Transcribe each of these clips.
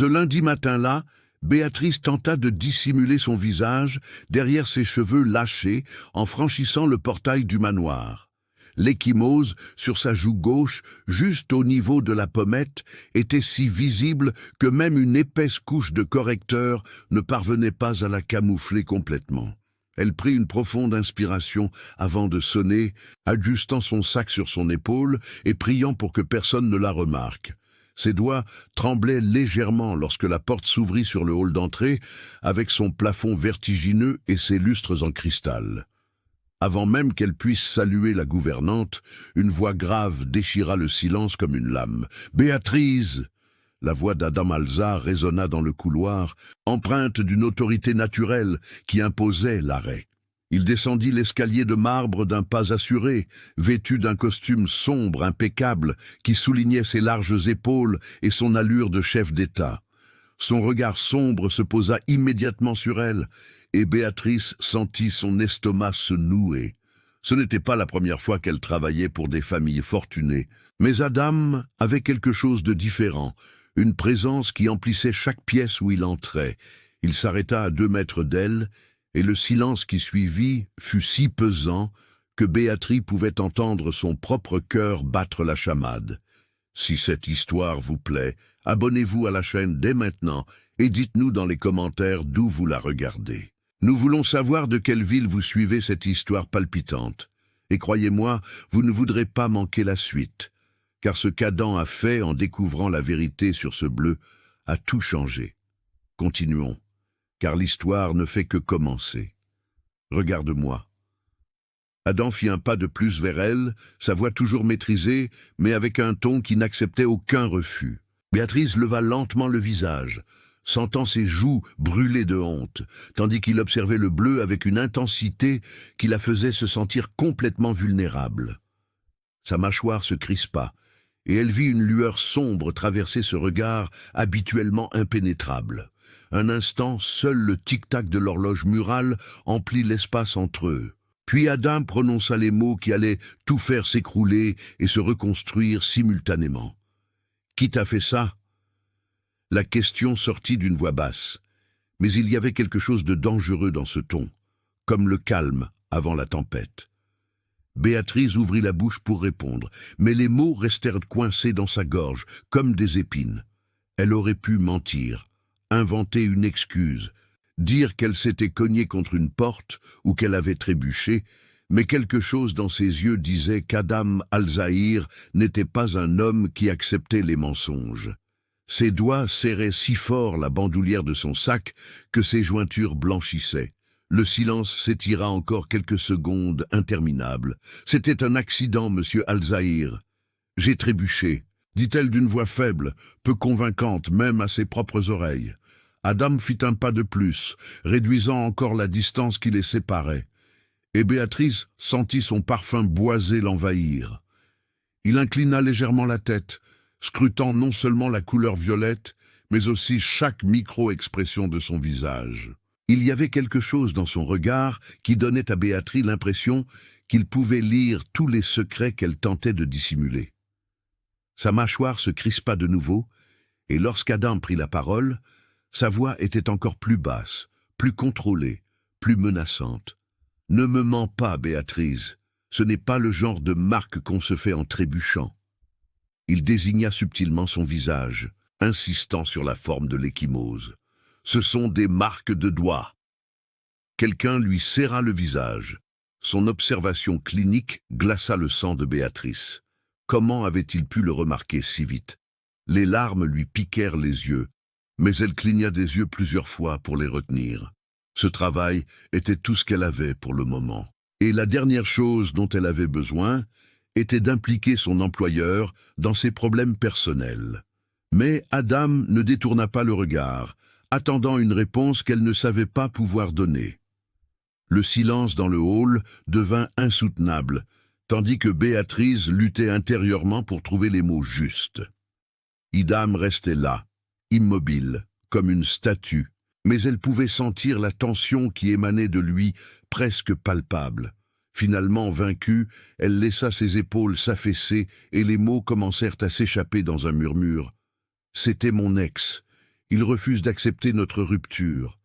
Ce lundi matin-là, Béatrice tenta de dissimuler son visage derrière ses cheveux lâchés en franchissant le portail du manoir. L'ecchymose, sur sa joue gauche, juste au niveau de la pommette, était si visible que même une épaisse couche de correcteur ne parvenait pas à la camoufler complètement. Elle prit une profonde inspiration avant de sonner, ajustant son sac sur son épaule et priant pour que personne ne la remarque. Ses doigts tremblaient légèrement lorsque la porte s'ouvrit sur le hall d'entrée, avec son plafond vertigineux et ses lustres en cristal. Avant même qu'elle puisse saluer la gouvernante, une voix grave déchira le silence comme une lame. « Béatrice !» La voix d'Adam Alza résonna dans le couloir, empreinte d'une autorité naturelle qui imposait l'arrêt. Il descendit l'escalier de marbre d'un pas assuré, vêtu d'un costume sombre, impeccable, qui soulignait ses larges épaules et son allure de chef d'État. Son regard sombre se posa immédiatement sur elle, et Béatrice sentit son estomac se nouer. Ce n'était pas la première fois qu'elle travaillait pour des familles fortunées, mais Adam avait quelque chose de différent, une présence qui emplissait chaque pièce où il entrait. Il s'arrêta à 2 mètres d'elle, et le silence qui suivit fut si pesant que Béatrice pouvait entendre son propre cœur battre la chamade. Si cette histoire vous plaît, abonnez-vous à la chaîne dès maintenant et dites-nous dans les commentaires d'où vous la regardez. Nous voulons savoir de quelle ville vous suivez cette histoire palpitante. Et croyez-moi, vous ne voudrez pas manquer la suite, car ce qu'Adam a fait en découvrant la vérité sur ce bleu a tout changé. Continuons, car l'histoire ne fait que commencer. Regarde-moi. Adam fit un pas de plus vers elle, sa voix toujours maîtrisée, mais avec un ton qui n'acceptait aucun refus. Béatrice leva lentement le visage, sentant ses joues brûler de honte, tandis qu'il observait le bleu avec une intensité qui la faisait se sentir complètement vulnérable. Sa mâchoire se crispa, et elle vit une lueur sombre traverser ce regard habituellement impénétrable. Un instant, seul le tic-tac de l'horloge murale emplit l'espace entre eux. Puis Adam prononça les mots qui allaient tout faire s'écrouler et se reconstruire simultanément. « Qui t'a fait ça ?» La question sortit d'une voix basse, mais il y avait quelque chose de dangereux dans ce ton, comme le calme avant la tempête. Béatrice ouvrit la bouche pour répondre, mais les mots restèrent coincés dans sa gorge, comme des épines. Elle aurait pu mentir, inventer une excuse, dire qu'elle s'était cognée contre une porte ou qu'elle avait trébuché, mais quelque chose dans ses yeux disait qu'Adam Al-Zahir n'était pas un homme qui acceptait les mensonges. Ses doigts serraient si fort la bandoulière de son sac que ses jointures blanchissaient. Le silence s'étira encore quelques secondes interminables. « C'était un accident, monsieur Al-Zahir. J'ai trébuché, dit-elle d'une voix faible, peu convaincante même à ses propres oreilles. Adam fit un pas de plus, réduisant encore la distance qui les séparait. Et Béatrice sentit son parfum boisé l'envahir. Il inclina légèrement la tête, scrutant non seulement la couleur violette, mais aussi chaque micro-expression de son visage. Il y avait quelque chose dans son regard qui donnait à Béatrice l'impression qu'il pouvait lire tous les secrets qu'elle tentait de dissimuler. Sa mâchoire se crispa de nouveau, et lorsqu'Adam prit la parole, sa voix était encore plus basse, plus contrôlée, plus menaçante. « Ne me mens pas, Béatrice, ce n'est pas le genre de marque qu'on se fait en trébuchant. » Il désigna subtilement son visage, insistant sur la forme de l'ecchymose. « Ce sont des marques de doigts. » Quelqu'un lui serra le visage. Son observation clinique glaça le sang de Béatrice. Comment avait-il pu le remarquer si vite? Les larmes lui piquèrent les yeux, mais elle cligna des yeux plusieurs fois pour les retenir. Ce travail était tout ce qu'elle avait pour le moment. Et la dernière chose dont elle avait besoin était d'impliquer son employeur dans ses problèmes personnels. Mais Adam ne détourna pas le regard, attendant une réponse qu'elle ne savait pas pouvoir donner. Le silence dans le hall devint insoutenable, tandis que Béatrice luttait intérieurement pour trouver les mots justes. Adam restait là, immobile, comme une statue, mais elle pouvait sentir la tension qui émanait de lui, presque palpable. Finalement vaincue, elle laissa ses épaules s'affaisser et les mots commencèrent à s'échapper dans un murmure. « C'était mon ex. Il refuse d'accepter notre rupture.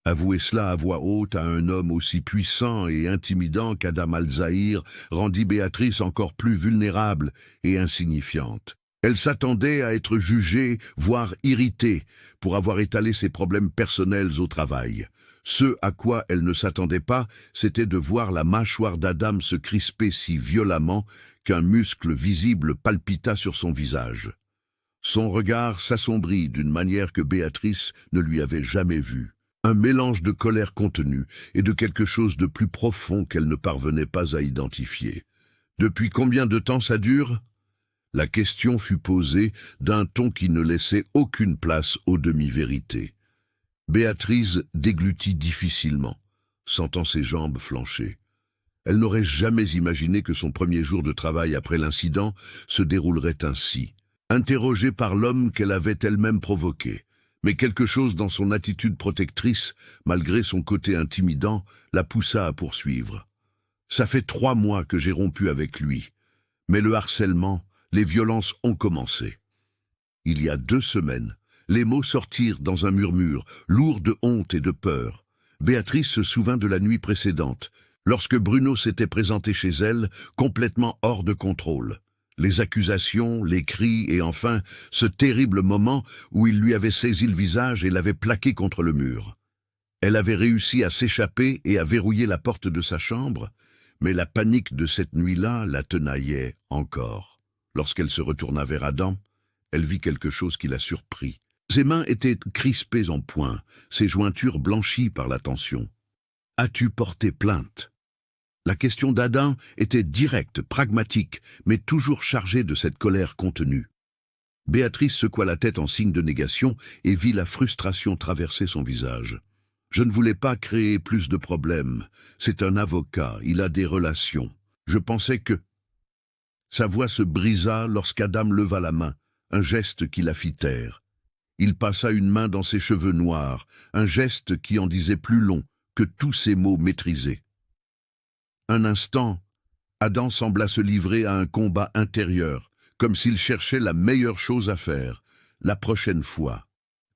Avouer cela à voix haute à un homme aussi puissant et intimidant qu'Adam Al-Zahir rendit Béatrice encore plus vulnérable et insignifiante. Elle s'attendait à être jugée, voire irritée, pour avoir étalé ses problèmes personnels au travail. Ce à quoi elle ne s'attendait pas, c'était de voir la mâchoire d'Adam se crisper si violemment qu'un muscle visible palpita sur son visage. Son regard s'assombrit d'une manière que Béatrice ne lui avait jamais vue. Un mélange de colère contenue et de quelque chose de plus profond qu'elle ne parvenait pas à identifier. Depuis combien de temps ça dure ? La question fut posée d'un ton qui ne laissait aucune place aux demi-vérités. Béatrice déglutit difficilement, sentant ses jambes flancher. Elle n'aurait jamais imaginé que son premier jour de travail après l'incident se déroulerait ainsi. Interrogée par l'homme qu'elle avait elle-même provoqué, mais quelque chose dans son attitude protectrice, malgré son côté intimidant, la poussa à poursuivre. Ça fait 3 mois que j'ai rompu avec lui, mais le harcèlement, les violences ont commencé. Il y a 2 semaines, les mots sortirent dans un murmure, lourd de honte et de peur. Béatrice se souvint de la nuit précédente, lorsque Bruno s'était présenté chez elle, complètement hors de contrôle. Les accusations, les cris et enfin ce terrible moment où il lui avait saisi le visage et l'avait plaqué contre le mur. Elle avait réussi à s'échapper et à verrouiller la porte de sa chambre, mais la panique de cette nuit-là la tenaillait encore. Lorsqu'elle se retourna vers Adam, elle vit quelque chose qui la surprit. Ses mains étaient crispées en poing, ses jointures blanchies par la tension. « As-tu porté plainte ?» La question d'Adam était directe, pragmatique, mais toujours chargée de cette colère contenue. Béatrice secoua la tête en signe de négation et vit la frustration traverser son visage. « Je ne voulais pas créer plus de problèmes. C'est un avocat, il a des relations. Je pensais que... » Sa voix se brisa lorsqu'Adam leva la main, un geste qui la fit taire. Il passa une main dans ses cheveux noirs, un geste qui en disait plus long que tous ses mots maîtrisés. Un instant, Adam sembla se livrer à un combat intérieur, comme s'il cherchait la meilleure chose à faire, la prochaine fois.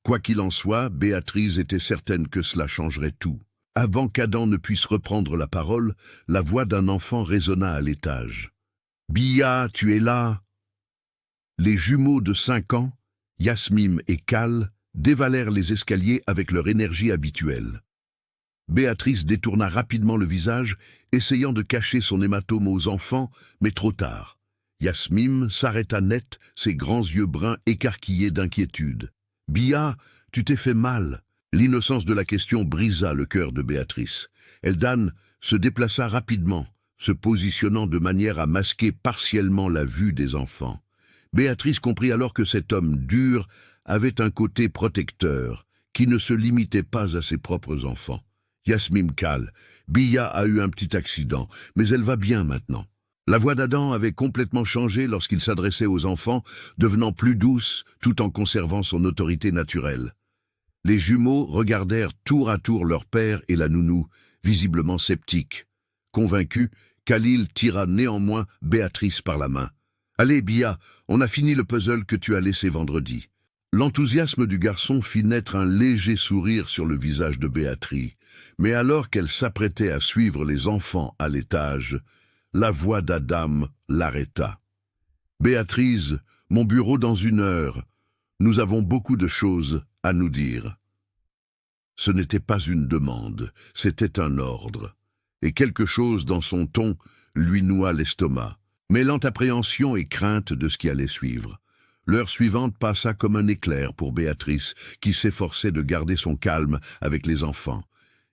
Quoi qu'il en soit, Béatrice était certaine que cela changerait tout. Avant qu'Adam ne puisse reprendre la parole, la voix d'un enfant résonna à l'étage. « Bia, tu es là ?» Les jumeaux de 5 ans, Yasmine et Cal, dévalèrent les escaliers avec leur énergie habituelle. Béatrice détourna rapidement le visage, essayant de cacher son hématome aux enfants, mais trop tard. Yasmine s'arrêta net, ses grands yeux bruns écarquillés d'inquiétude. « Bia, tu t'es fait mal !» L'innocence de la question brisa le cœur de Béatrice. Eldan se déplaça rapidement, se positionnant de manière à masquer partiellement la vue des enfants. Béatrice comprit alors que cet homme dur avait un côté protecteur, qui ne se limitait pas à ses propres enfants. Yasmine Cal, Bia a eu un petit accident, mais elle va bien maintenant. La voix d'Adam avait complètement changé lorsqu'il s'adressait aux enfants, devenant plus douce tout en conservant son autorité naturelle. Les jumeaux regardèrent tour à tour leur père et la nounou, visiblement sceptiques. Convaincu, Khalil tira néanmoins Béatrice par la main. « Allez, Bia, on a fini le puzzle que tu as laissé vendredi. » L'enthousiasme du garçon fit naître un léger sourire sur le visage de Béatrice, mais alors qu'elle s'apprêtait à suivre les enfants à l'étage, la voix d'Adam l'arrêta. « Béatrice, mon bureau dans 1 heure. Nous avons beaucoup de choses à nous dire. » Ce n'était pas une demande, c'était un ordre, et quelque chose dans son ton lui noua l'estomac, mêlant appréhension et crainte de ce qui allait suivre. L'heure suivante passa comme un éclair pour Béatrice, qui s'efforçait de garder son calme avec les enfants.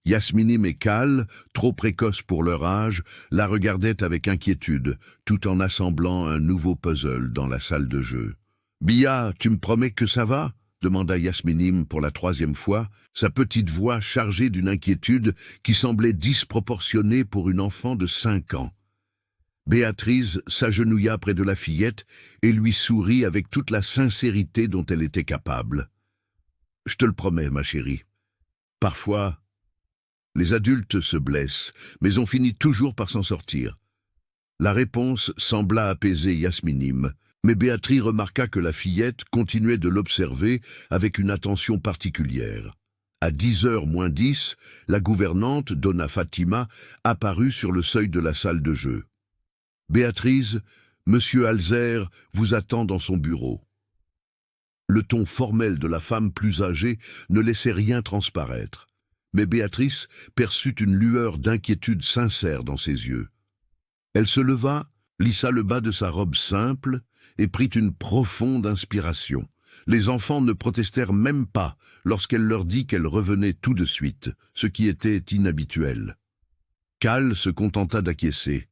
Yasmine et Cal, trop précoces pour leur âge, la regardaient avec inquiétude, tout en assemblant un nouveau puzzle dans la salle de jeu. « Bia, tu me promets que ça va ?» demanda Yasmine pour la 3e fois, sa petite voix chargée d'une inquiétude qui semblait disproportionnée pour une enfant de 5 ans. Béatrice s'agenouilla près de la fillette et lui sourit avec toute la sincérité dont elle était capable. « Je te le promets, ma chérie. Parfois, les adultes se blessent, mais on finit toujours par s'en sortir. » La réponse sembla apaiser Yasmine, Mais Béatrice remarqua que la fillette continuait de l'observer avec une attention particulière. À 10h moins 10, la gouvernante, Donna Fatima, apparut sur le seuil de la salle de jeu. « Béatrice, Monsieur Alzer vous attend dans son bureau. » Le ton formel de la femme plus âgée ne laissait rien transparaître, mais Béatrice perçut une lueur d'inquiétude sincère dans ses yeux. Elle se leva, lissa le bas de sa robe simple et prit une profonde inspiration. Les enfants ne protestèrent même pas lorsqu'elle leur dit qu'elle revenait tout de suite, ce qui était inhabituel. Cal se contenta d'acquiescer,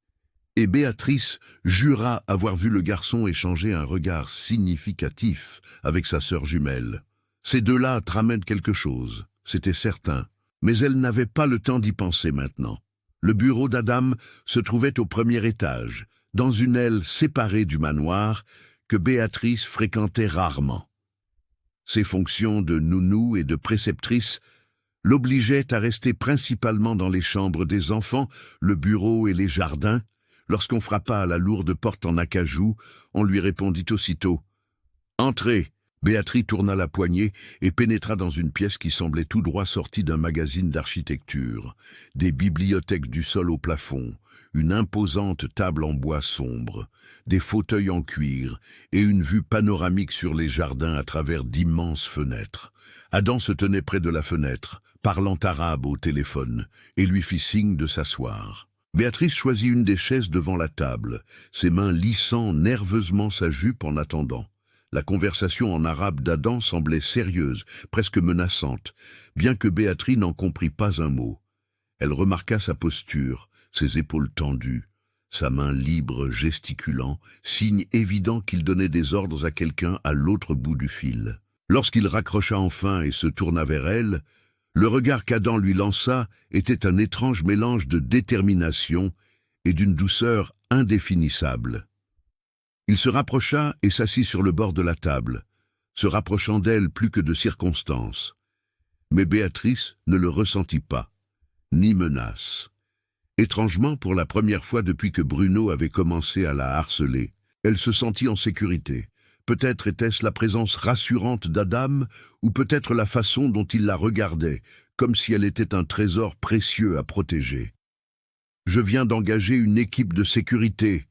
et Béatrice jura avoir vu le garçon échanger un regard significatif avec sa sœur jumelle. Ces deux-là tramaient quelque chose, c'était certain, mais elle n'avait pas le temps d'y penser maintenant. Le bureau d'Adam se trouvait au premier étage, dans une aile séparée du manoir que Béatrice fréquentait rarement. Ses fonctions de nounou et de préceptrice l'obligeaient à rester principalement dans les chambres des enfants, le bureau et les jardins. Lorsqu'on frappa à la lourde porte en acajou, on lui répondit aussitôt « Entrez !» Béatrice tourna la poignée et pénétra dans une pièce qui semblait tout droit sortie d'un magazine d'architecture. Des bibliothèques du sol au plafond, une imposante table en bois sombre, des fauteuils en cuir et une vue panoramique sur les jardins à travers d'immenses fenêtres. Adam se tenait près de la fenêtre, parlant arabe au téléphone, et lui fit signe de s'asseoir. Béatrice choisit une des chaises devant la table, ses mains lissant nerveusement sa jupe en attendant. La conversation en arabe d'Adam semblait sérieuse, presque menaçante, bien que Béatrice n'en comprit pas un mot. Elle remarqua sa posture, ses épaules tendues, sa main libre gesticulant, signe évident qu'il donnait des ordres à quelqu'un à l'autre bout du fil. Lorsqu'il raccrocha enfin et se tourna vers elle, le regard qu'Adam lui lança était un étrange mélange de détermination et d'une douceur indéfinissable. Il se rapprocha et s'assit sur le bord de la table, se rapprochant d'elle plus que de circonstance. Mais Béatrice ne le ressentit pas, ni menace. Étrangement, pour la première fois depuis que Bruno avait commencé à la harceler, elle se sentit en sécurité. Peut-être était-ce la présence rassurante d'Adam, ou peut-être la façon dont il la regardait, comme si elle était un trésor précieux à protéger. « Je viens d'engager une équipe de sécurité »,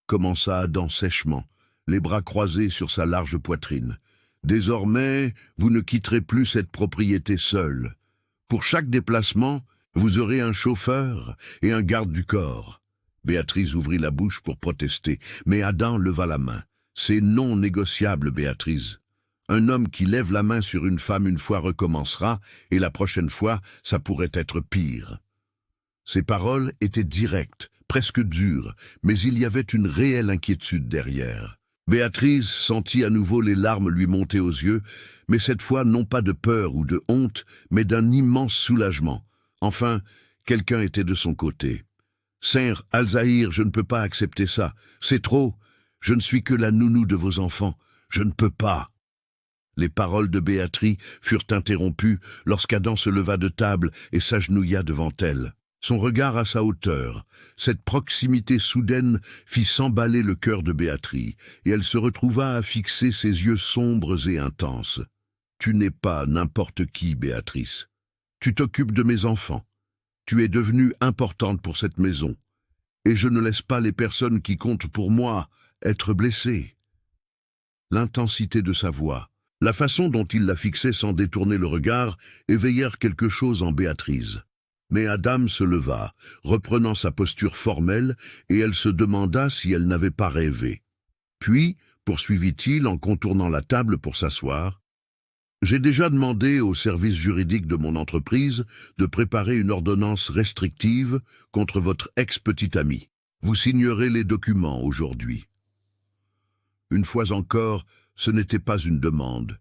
commença Adam sèchement, les bras croisés sur sa large poitrine. « Désormais, vous ne quitterez plus cette propriété seule. Pour chaque déplacement, vous aurez un chauffeur et un garde du corps. » Béatrice ouvrit la bouche pour protester, mais Adam leva la main. « C'est non négociable, Béatrice. Un homme qui lève la main sur une femme une fois recommencera, et la prochaine fois, ça pourrait être pire. » Ces paroles étaient directes, presque dures, mais il y avait une réelle inquiétude derrière. Béatrice sentit à nouveau les larmes lui monter aux yeux, mais cette fois non pas de peur ou de honte, mais d'un immense soulagement. Enfin, quelqu'un était de son côté. « Sir Al-Zahir, je ne peux pas accepter ça. C'est trop. Je ne suis que la nounou de vos enfants. Je ne peux pas. » Les paroles de Béatrice furent interrompues lorsqu'Adam se leva de table et s'agenouilla devant elle. Son regard à sa hauteur, cette proximité soudaine fit s'emballer le cœur de Béatrice, et elle se retrouva à fixer ses yeux sombres et intenses. « Tu n'es pas n'importe qui, Béatrice. Tu t'occupes de mes enfants. Tu es devenue importante pour cette maison. Et je ne laisse pas les personnes qui comptent pour moi être blessées. » L'intensité de sa voix, la façon dont il la fixait sans détourner le regard, éveillèrent quelque chose en Béatrice. Mais Adam se leva, reprenant sa posture formelle, et elle se demanda si elle n'avait pas rêvé. Puis, poursuivit-il en contournant la table pour s'asseoir, « J'ai déjà demandé au service juridique de mon entreprise de préparer une ordonnance restrictive contre votre ex-petite amie. Vous signerez les documents aujourd'hui. » Une fois encore, ce n'était pas une demande,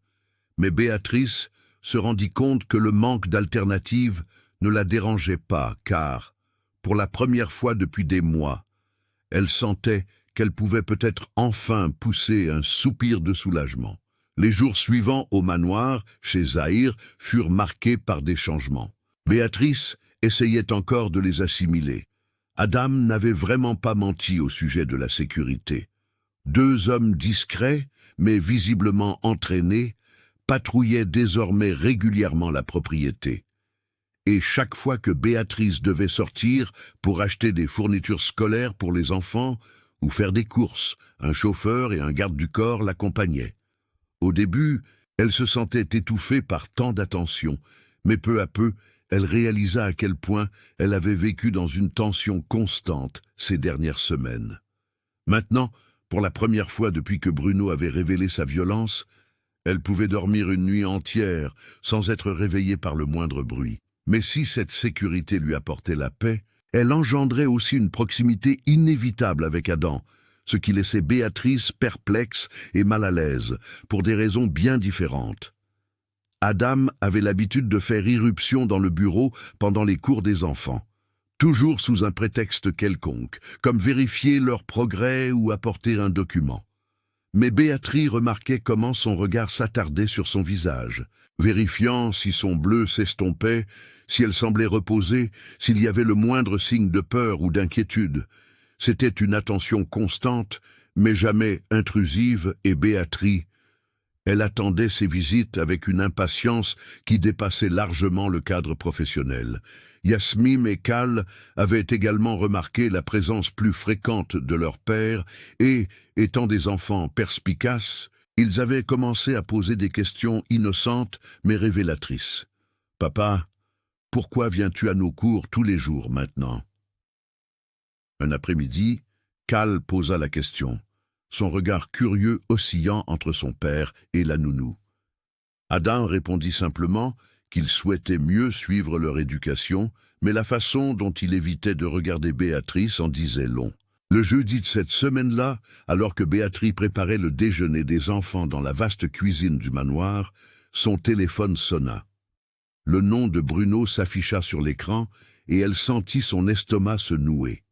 mais Béatrice se rendit compte que le manque d'alternative ne la dérangeait pas, car, pour la première fois depuis des mois, elle sentait qu'elle pouvait peut-être enfin pousser un soupir de soulagement. Les jours suivants au manoir, chez Zahir, furent marqués par des changements. Béatrice essayait encore de les assimiler. Adam n'avait vraiment pas menti au sujet de la sécurité. 2 hommes discrets, mais visiblement entraînés, patrouillaient désormais régulièrement la propriété. Et chaque fois que Béatrice devait sortir pour acheter des fournitures scolaires pour les enfants ou faire des courses, un chauffeur et un garde du corps l'accompagnaient. Au début, elle se sentait étouffée par tant d'attention, mais peu à peu, elle réalisa à quel point elle avait vécu dans une tension constante ces dernières semaines. Maintenant, pour la première fois depuis que Bruno avait révélé sa violence, elle pouvait dormir une nuit entière sans être réveillée par le moindre bruit. Mais si cette sécurité lui apportait la paix, elle engendrait aussi une proximité inévitable avec Adam, ce qui laissait Béatrice perplexe et mal à l'aise, pour des raisons bien différentes. Adam avait l'habitude de faire irruption dans le bureau pendant les cours des enfants, toujours sous un prétexte quelconque, comme vérifier leur progrès ou apporter un document. Mais Béatrice remarquait comment son regard s'attardait sur son visage, vérifiant si son bleu s'estompait, si elle semblait reposée, s'il y avait le moindre signe de peur ou d'inquiétude. C'était une attention constante, mais jamais intrusive, et Béatrice, elle attendait ces visites avec une impatience qui dépassait largement le cadre professionnel. Yasmine et Cal avaient également remarqué la présence plus fréquente de leur père et, étant des enfants perspicaces, ils avaient commencé à poser des questions innocentes mais révélatrices. « Papa, pourquoi viens-tu à nos cours tous les jours maintenant ?» Un après-midi, Cal posa la question, son regard curieux oscillant entre son père et la nounou. Adam répondit simplement qu'il souhaitait mieux suivre leur éducation, mais la façon dont il évitait de regarder Béatrice en disait long. Le jeudi de cette semaine-là, alors que Béatrice préparait le déjeuner des enfants dans la vaste cuisine du manoir, son téléphone sonna. Le nom de Bruno s'afficha sur l'écran et elle sentit son estomac se nouer.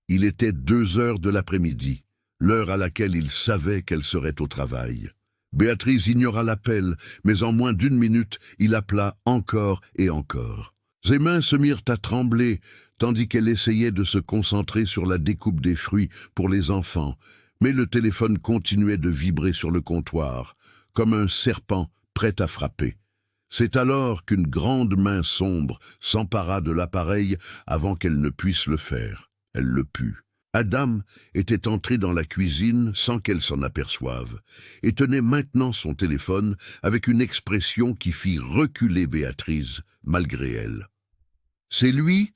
Il était 2 heures de l'après-midi, l'heure à laquelle il savait qu'elle serait au travail. Béatrice ignora l'appel, mais en moins d'1 minute, il appela encore et encore. Ses mains se mirent à trembler, tandis qu'elle essayait de se concentrer sur la découpe des fruits pour les enfants, mais le téléphone continuait de vibrer sur le comptoir, comme un serpent prêt à frapper. C'est alors qu'une grande main sombre s'empara de l'appareil avant qu'elle ne puisse le faire. Elle le put. Adam était entré dans la cuisine sans qu'elle s'en aperçoive, et tenait maintenant son téléphone avec une expression qui fit reculer Béatrice, malgré elle. « C'est lui ?»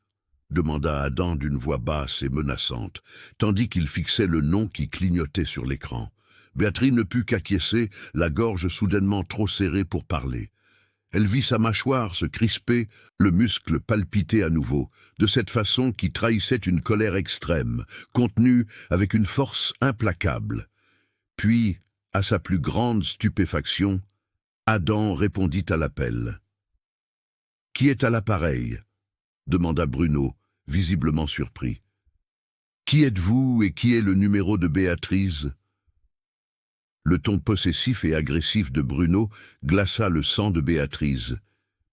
demanda Adam d'une voix basse et menaçante, tandis qu'il fixait le nom qui clignotait sur l'écran. Béatrice ne put qu'acquiescer, la gorge soudainement trop serrée pour parler. Elle vit sa mâchoire se crisper, le muscle palpiter à nouveau, de cette façon qui trahissait une colère extrême, contenue avec une force implacable. Puis, à sa plus grande stupéfaction, Adam répondit à l'appel. « Qui est à l'appareil ?» demanda Bruno, visiblement surpris. « Qui êtes-vous et qui est le numéro de Béatrice ?» Le ton possessif et agressif de Bruno glaça le sang de Béatrice,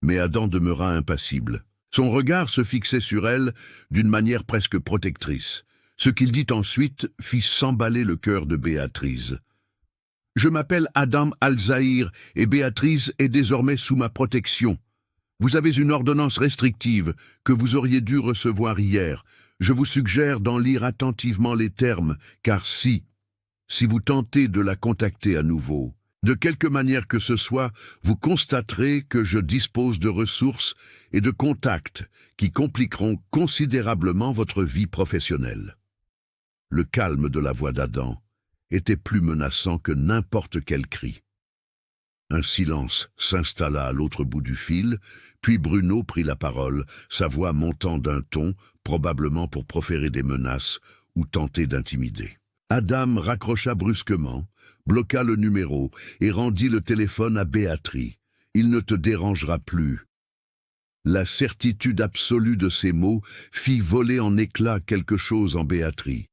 mais Adam demeura impassible. Son regard se fixait sur elle d'une manière presque protectrice. Ce qu'il dit ensuite fit s'emballer le cœur de Béatrice. « Je m'appelle Adam Al-Zahir et Béatrice est désormais sous ma protection. Vous avez une ordonnance restrictive que vous auriez dû recevoir hier. Je vous suggère d'en lire attentivement les termes, car si vous tentez de la contacter à nouveau, de quelque manière que ce soit, vous constaterez que je dispose de ressources et de contacts qui compliqueront considérablement votre vie professionnelle. » Le calme de la voix d'Adam était plus menaçant que n'importe quel cri. Un silence s'installa à l'autre bout du fil, puis Bruno prit la parole, sa voix montant d'un ton, probablement pour proférer des menaces ou tenter d'intimider. Adam raccrocha brusquement, bloqua le numéro et rendit le téléphone à Béatrice. « Il ne te dérangera plus. » La certitude absolue de ces mots fit voler en éclats quelque chose en Béatrice.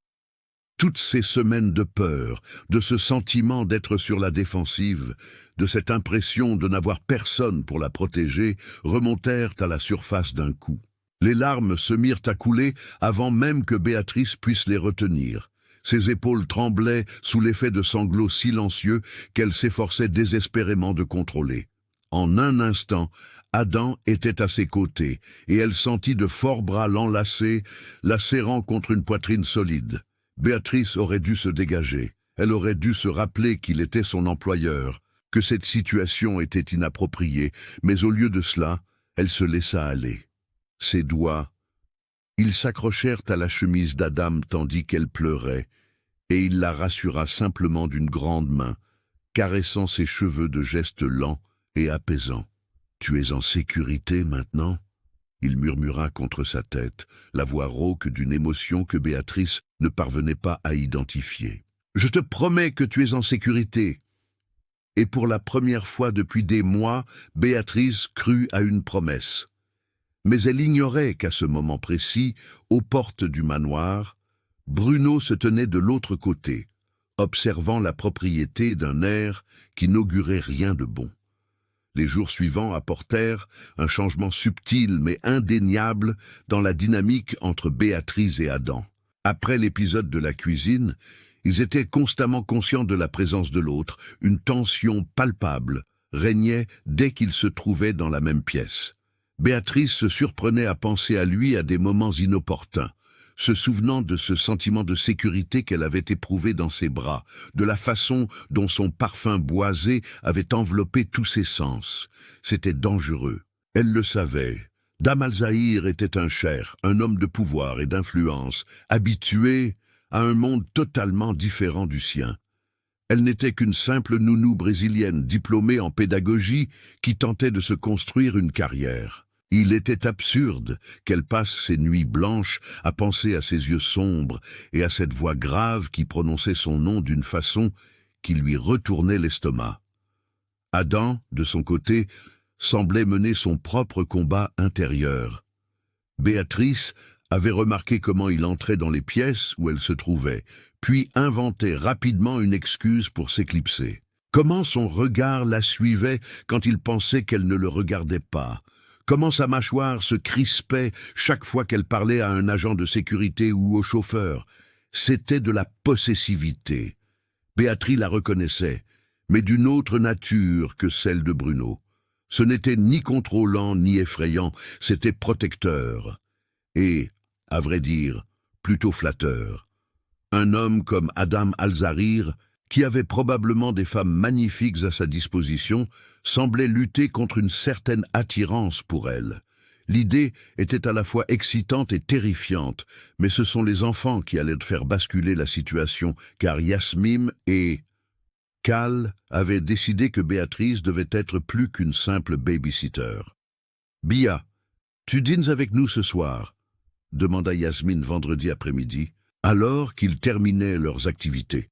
Toutes ces semaines de peur, de ce sentiment d'être sur la défensive, de cette impression de n'avoir personne pour la protéger, remontèrent à la surface d'un coup. Les larmes se mirent à couler avant même que Béatrice puisse les retenir. Ses épaules tremblaient sous l'effet de sanglots silencieux qu'elle s'efforçait désespérément de contrôler. En un instant, Adam était à ses côtés, et elle sentit de forts bras l'enlacer, la serrant contre une poitrine solide. Béatrice aurait dû se dégager. Elle aurait dû se rappeler qu'il était son employeur, que cette situation était inappropriée, mais au lieu de cela, elle se laissa aller. Ses doigts, ils s'accrochèrent à la chemise d'Adam tandis qu'elle pleurait, et il la rassura simplement d'une grande main, caressant ses cheveux de gestes lents et apaisants. « Tu es en sécurité maintenant ?» Il murmura contre sa tête, la voix rauque d'une émotion que Béatrice ne parvenait pas à identifier. « Je te promets que tu es en sécurité !» Et pour la première fois depuis des mois, Béatrice crut à une promesse. Mais elle ignorait qu'à ce moment précis, aux portes du manoir, Bruno se tenait de l'autre côté, observant la propriété d'un air qui n'augurait rien de bon. Les jours suivants apportèrent un changement subtil mais indéniable dans la dynamique entre Béatrice et Adam. Après l'épisode de la cuisine, ils étaient constamment conscients de la présence de l'autre, une tension palpable régnait dès qu'ils se trouvaient dans la même pièce. Béatrice se surprenait à penser à lui à des moments inopportuns, se souvenant de ce sentiment de sécurité qu'elle avait éprouvé dans ses bras, de la façon dont son parfum boisé avait enveloppé tous ses sens. C'était dangereux. Elle le savait. Dame Alzahir était un cher, un homme de pouvoir et d'influence, habitué à un monde totalement différent du sien. Elle n'était qu'une simple nounou brésilienne diplômée en pédagogie qui tentait de se construire une carrière. Il était absurde qu'elle passe ses nuits blanches à penser à ses yeux sombres et à cette voix grave qui prononçait son nom d'une façon qui lui retournait l'estomac. Adam, de son côté, semblait mener son propre combat intérieur. Béatrice avait remarqué comment il entrait dans les pièces où elle se trouvait, puis inventait rapidement une excuse pour s'éclipser. Comment son regard la suivait quand il pensait qu'elle ne le regardait pas. Comment sa mâchoire se crispait chaque fois qu'elle parlait à un agent de sécurité ou au chauffeur. C'était de la possessivité. Béatrice la reconnaissait, mais d'une autre nature que celle de Bruno. Ce n'était ni contrôlant ni effrayant, c'était protecteur. Et, à vrai dire, plutôt flatteur. Un homme comme Adam Alzahir, qui avait probablement des femmes magnifiques à sa disposition, semblait lutter contre une certaine attirance pour elle. L'idée était à la fois excitante et terrifiante, mais ce sont les enfants qui allaient faire basculer la situation, car Yasmine et Cal avaient décidé que Béatrice devait être plus qu'une simple babysitter. « Bia, tu dînes avec nous ce soir ?» demanda Yasmine vendredi après-midi, alors qu'ils terminaient leurs activités.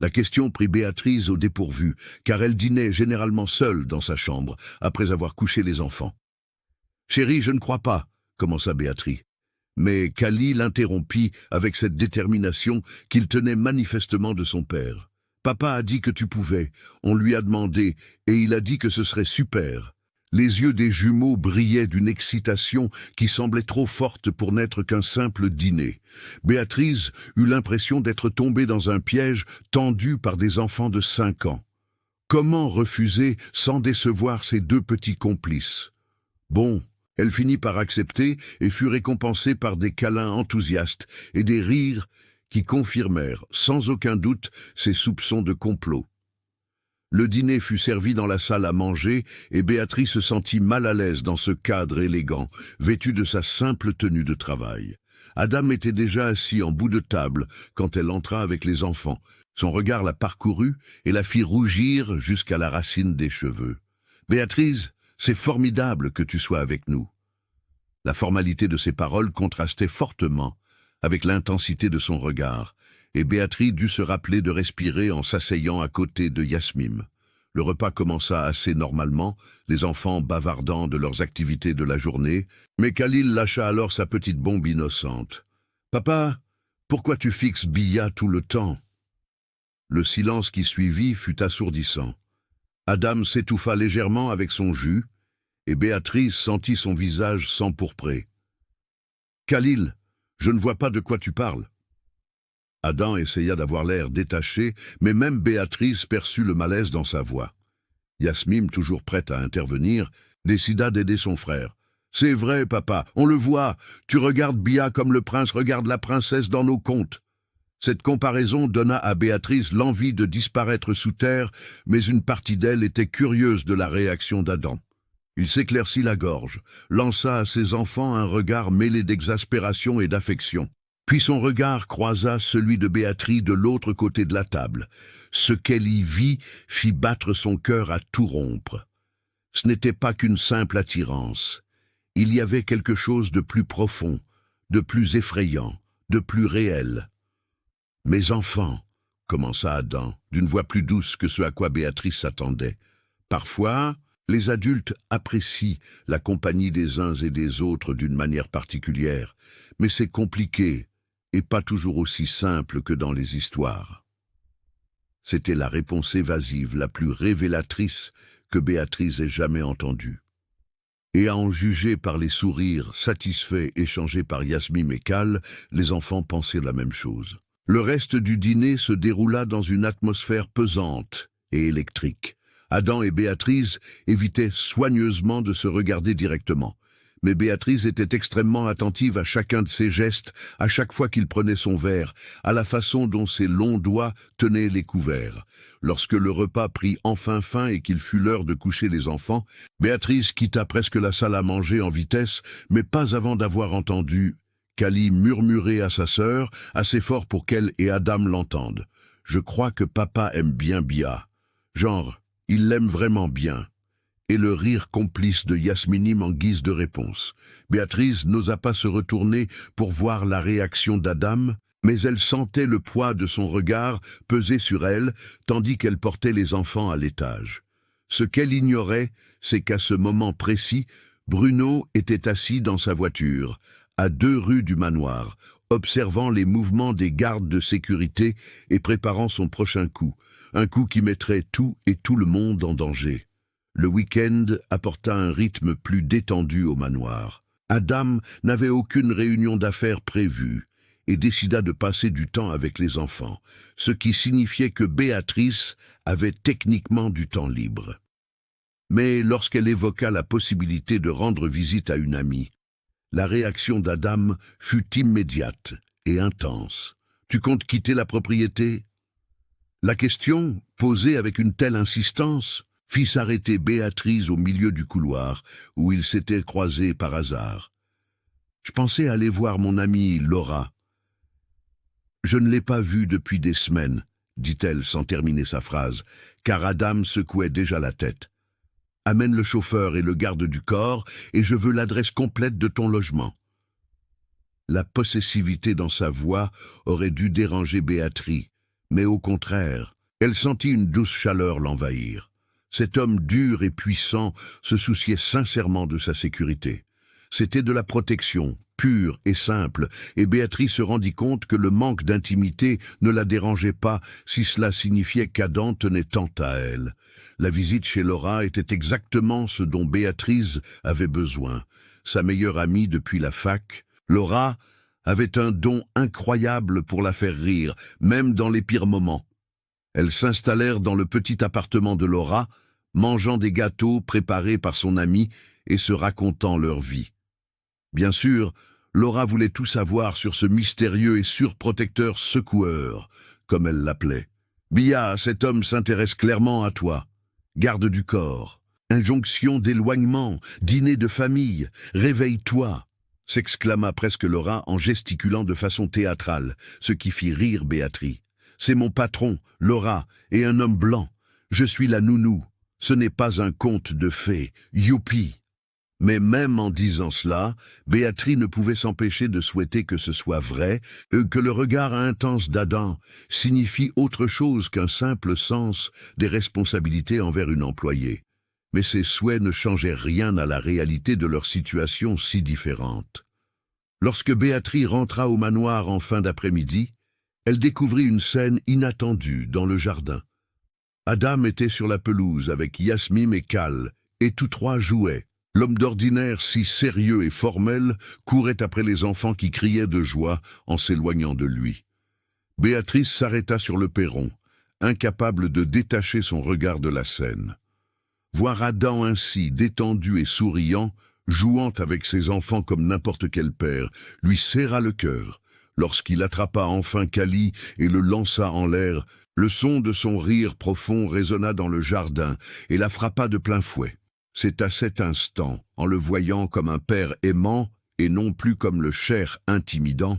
La question prit Béatrice au dépourvu, car elle dînait généralement seule dans sa chambre, après avoir couché les enfants. « Chérie, je ne crois pas, » commença Béatrice. Mais Kali l'interrompit avec cette détermination qu'il tenait manifestement de son père. « Papa a dit que tu pouvais, on lui a demandé, et il a dit que ce serait super. » Les yeux des jumeaux brillaient d'une excitation qui semblait trop forte pour n'être qu'un simple dîner. Béatrice eut l'impression d'être tombée dans un piège tendu par des enfants de 5 ans. Comment refuser sans décevoir ses deux petits complices? Bon, elle finit par accepter et fut récompensée par des câlins enthousiastes et des rires qui confirmèrent, sans aucun doute, ses soupçons de complot. Le dîner fut servi dans la salle à manger et Béatrice se sentit mal à l'aise dans ce cadre élégant, vêtu de sa simple tenue de travail. Adam était déjà assis en bout de table quand elle entra avec les enfants. Son regard la parcourut et la fit rougir jusqu'à la racine des cheveux. « Béatrice, c'est formidable que tu sois avec nous. » La formalité de ses paroles contrastait fortement avec l'intensité de son regard, et Béatrice dut se rappeler de respirer en s'asseyant à côté de Yasmine. Le repas commença assez normalement, les enfants bavardant de leurs activités de la journée, mais Khalil lâcha alors sa petite bombe innocente. « Papa, pourquoi tu fixes Bia tout le temps ?» Le silence qui suivit fut assourdissant. Adam s'étouffa légèrement avec son jus, et Béatrice sentit son visage s'empourprer. « Khalil, je ne vois pas de quoi tu parles. » Adam essaya d'avoir l'air détaché, mais même Béatrice perçut le malaise dans sa voix. Yasmine, toujours prête à intervenir, décida d'aider son frère. « C'est vrai, papa, on le voit. Tu regardes Bia comme le prince regarde la princesse dans nos contes. » Cette comparaison donna à Béatrice l'envie de disparaître sous terre, mais une partie d'elle était curieuse de la réaction d'Adam. Il s'éclaircit la gorge, lança à ses enfants un regard mêlé d'exaspération et d'affection. Puis son regard croisa celui de Béatrice de l'autre côté de la table. Ce qu'elle y vit fit battre son cœur à tout rompre. Ce n'était pas qu'une simple attirance. Il y avait quelque chose de plus profond, de plus effrayant, de plus réel. « Mes enfants, » commença Adam, d'une voix plus douce que ce à quoi Béatrice s'attendait. « Parfois, les adultes apprécient la compagnie des uns et des autres d'une manière particulière, mais c'est compliqué et pas toujours aussi simple que dans les histoires. » C'était la réponse évasive la plus révélatrice que Béatrice ait jamais entendue. Et à en juger par les sourires satisfaits échangés par Yasmine et Cal, les enfants pensaient la même chose. Le reste du dîner se déroula dans une atmosphère pesante et électrique. Adam et Béatrice évitaient soigneusement de se regarder directement. Mais Béatrice était extrêmement attentive à chacun de ses gestes, à chaque fois qu'il prenait son verre, à la façon dont ses longs doigts tenaient les couverts. Lorsque le repas prit enfin fin et qu'il fut l'heure de coucher les enfants, Béatrice quitta presque la salle à manger en vitesse, mais pas avant d'avoir entendu Kali murmurait à sa sœur, assez fort pour qu'elle et Adam l'entendent. « Je crois que papa aime bien Bia. Genre, il l'aime vraiment bien. » Et le rire complice de Yasmine en guise de réponse. Béatrice n'osa pas se retourner pour voir la réaction d'Adam, mais elle sentait le poids de son regard peser sur elle, tandis qu'elle portait les enfants à l'étage. Ce qu'elle ignorait, c'est qu'à ce moment précis, Bruno était assis dans sa voiture, à 2 rues du manoir, observant les mouvements des gardes de sécurité et préparant son prochain coup, un coup qui mettrait tout et tout le monde en danger. Le week-end apporta un rythme plus détendu au manoir. Adam n'avait aucune réunion d'affaires prévue et décida de passer du temps avec les enfants, ce qui signifiait que Béatrice avait techniquement du temps libre. Mais lorsqu'elle évoqua la possibilité de rendre visite à une amie, la réaction d'Adam fut immédiate et intense. « Tu comptes quitter la propriété ?» La question, posée avec une telle insistance, fit s'arrêter Béatrice au milieu du couloir, où ils s'étaient croisés par hasard. « Je pensais aller voir mon amie Laura. »« Je ne l'ai pas vue depuis des semaines, » dit-elle sans terminer sa phrase, car Adam secouait déjà la tête. « Amène le chauffeur et le garde du corps, et je veux l'adresse complète de ton logement. » La possessivité dans sa voix aurait dû déranger Béatrice, mais au contraire, elle sentit une douce chaleur l'envahir. Cet homme dur et puissant se souciait sincèrement de sa sécurité. C'était de la protection, pure et simple, et Béatrice se rendit compte que le manque d'intimité ne la dérangeait pas si cela signifiait qu'Adam tenait tant à elle. La visite chez Laura était exactement ce dont Béatrice avait besoin. Sa meilleure amie depuis la fac, Laura avait un don incroyable pour la faire rire, même dans les pires moments. Elles s'installèrent dans le petit appartement de Laura, mangeant des gâteaux préparés par son amie et se racontant leur vie. Bien sûr, Laura voulait tout savoir sur ce mystérieux et surprotecteur secoueur, comme elle l'appelait. « Bia, cet homme s'intéresse clairement à toi. Garde du corps. Injonction d'éloignement, dîner de famille, réveille-toi » s'exclama presque Laura en gesticulant de façon théâtrale, ce qui fit rire Béatrice. « C'est mon patron, Laura, et un homme blanc. Je suis la nounou. Ce n'est pas un conte de fées. Youpi !» Mais même en disant cela, Béatrice ne pouvait s'empêcher de souhaiter que ce soit vrai, que le regard intense d'Adam signifie autre chose qu'un simple sens des responsabilités envers une employée. Mais ces souhaits ne changeaient rien à la réalité de leur situation si différente. Lorsque Béatrice rentra au manoir en fin d'après-midi, elle découvrit une scène inattendue dans le jardin. Adam était sur la pelouse avec Yasmine et Cal, et tous trois jouaient. L'homme d'ordinaire si sérieux et formel courait après les enfants qui criaient de joie en s'éloignant de lui. Béatrice s'arrêta sur le perron, incapable de détacher son regard de la scène. Voir Adam ainsi, détendu et souriant, jouant avec ses enfants comme n'importe quel père, lui serra le cœur. Lorsqu'il attrapa enfin Kali et le lança en l'air, le son de son rire profond résonna dans le jardin et la frappa de plein fouet. C'est à cet instant, en le voyant comme un père aimant et non plus comme le cher intimidant,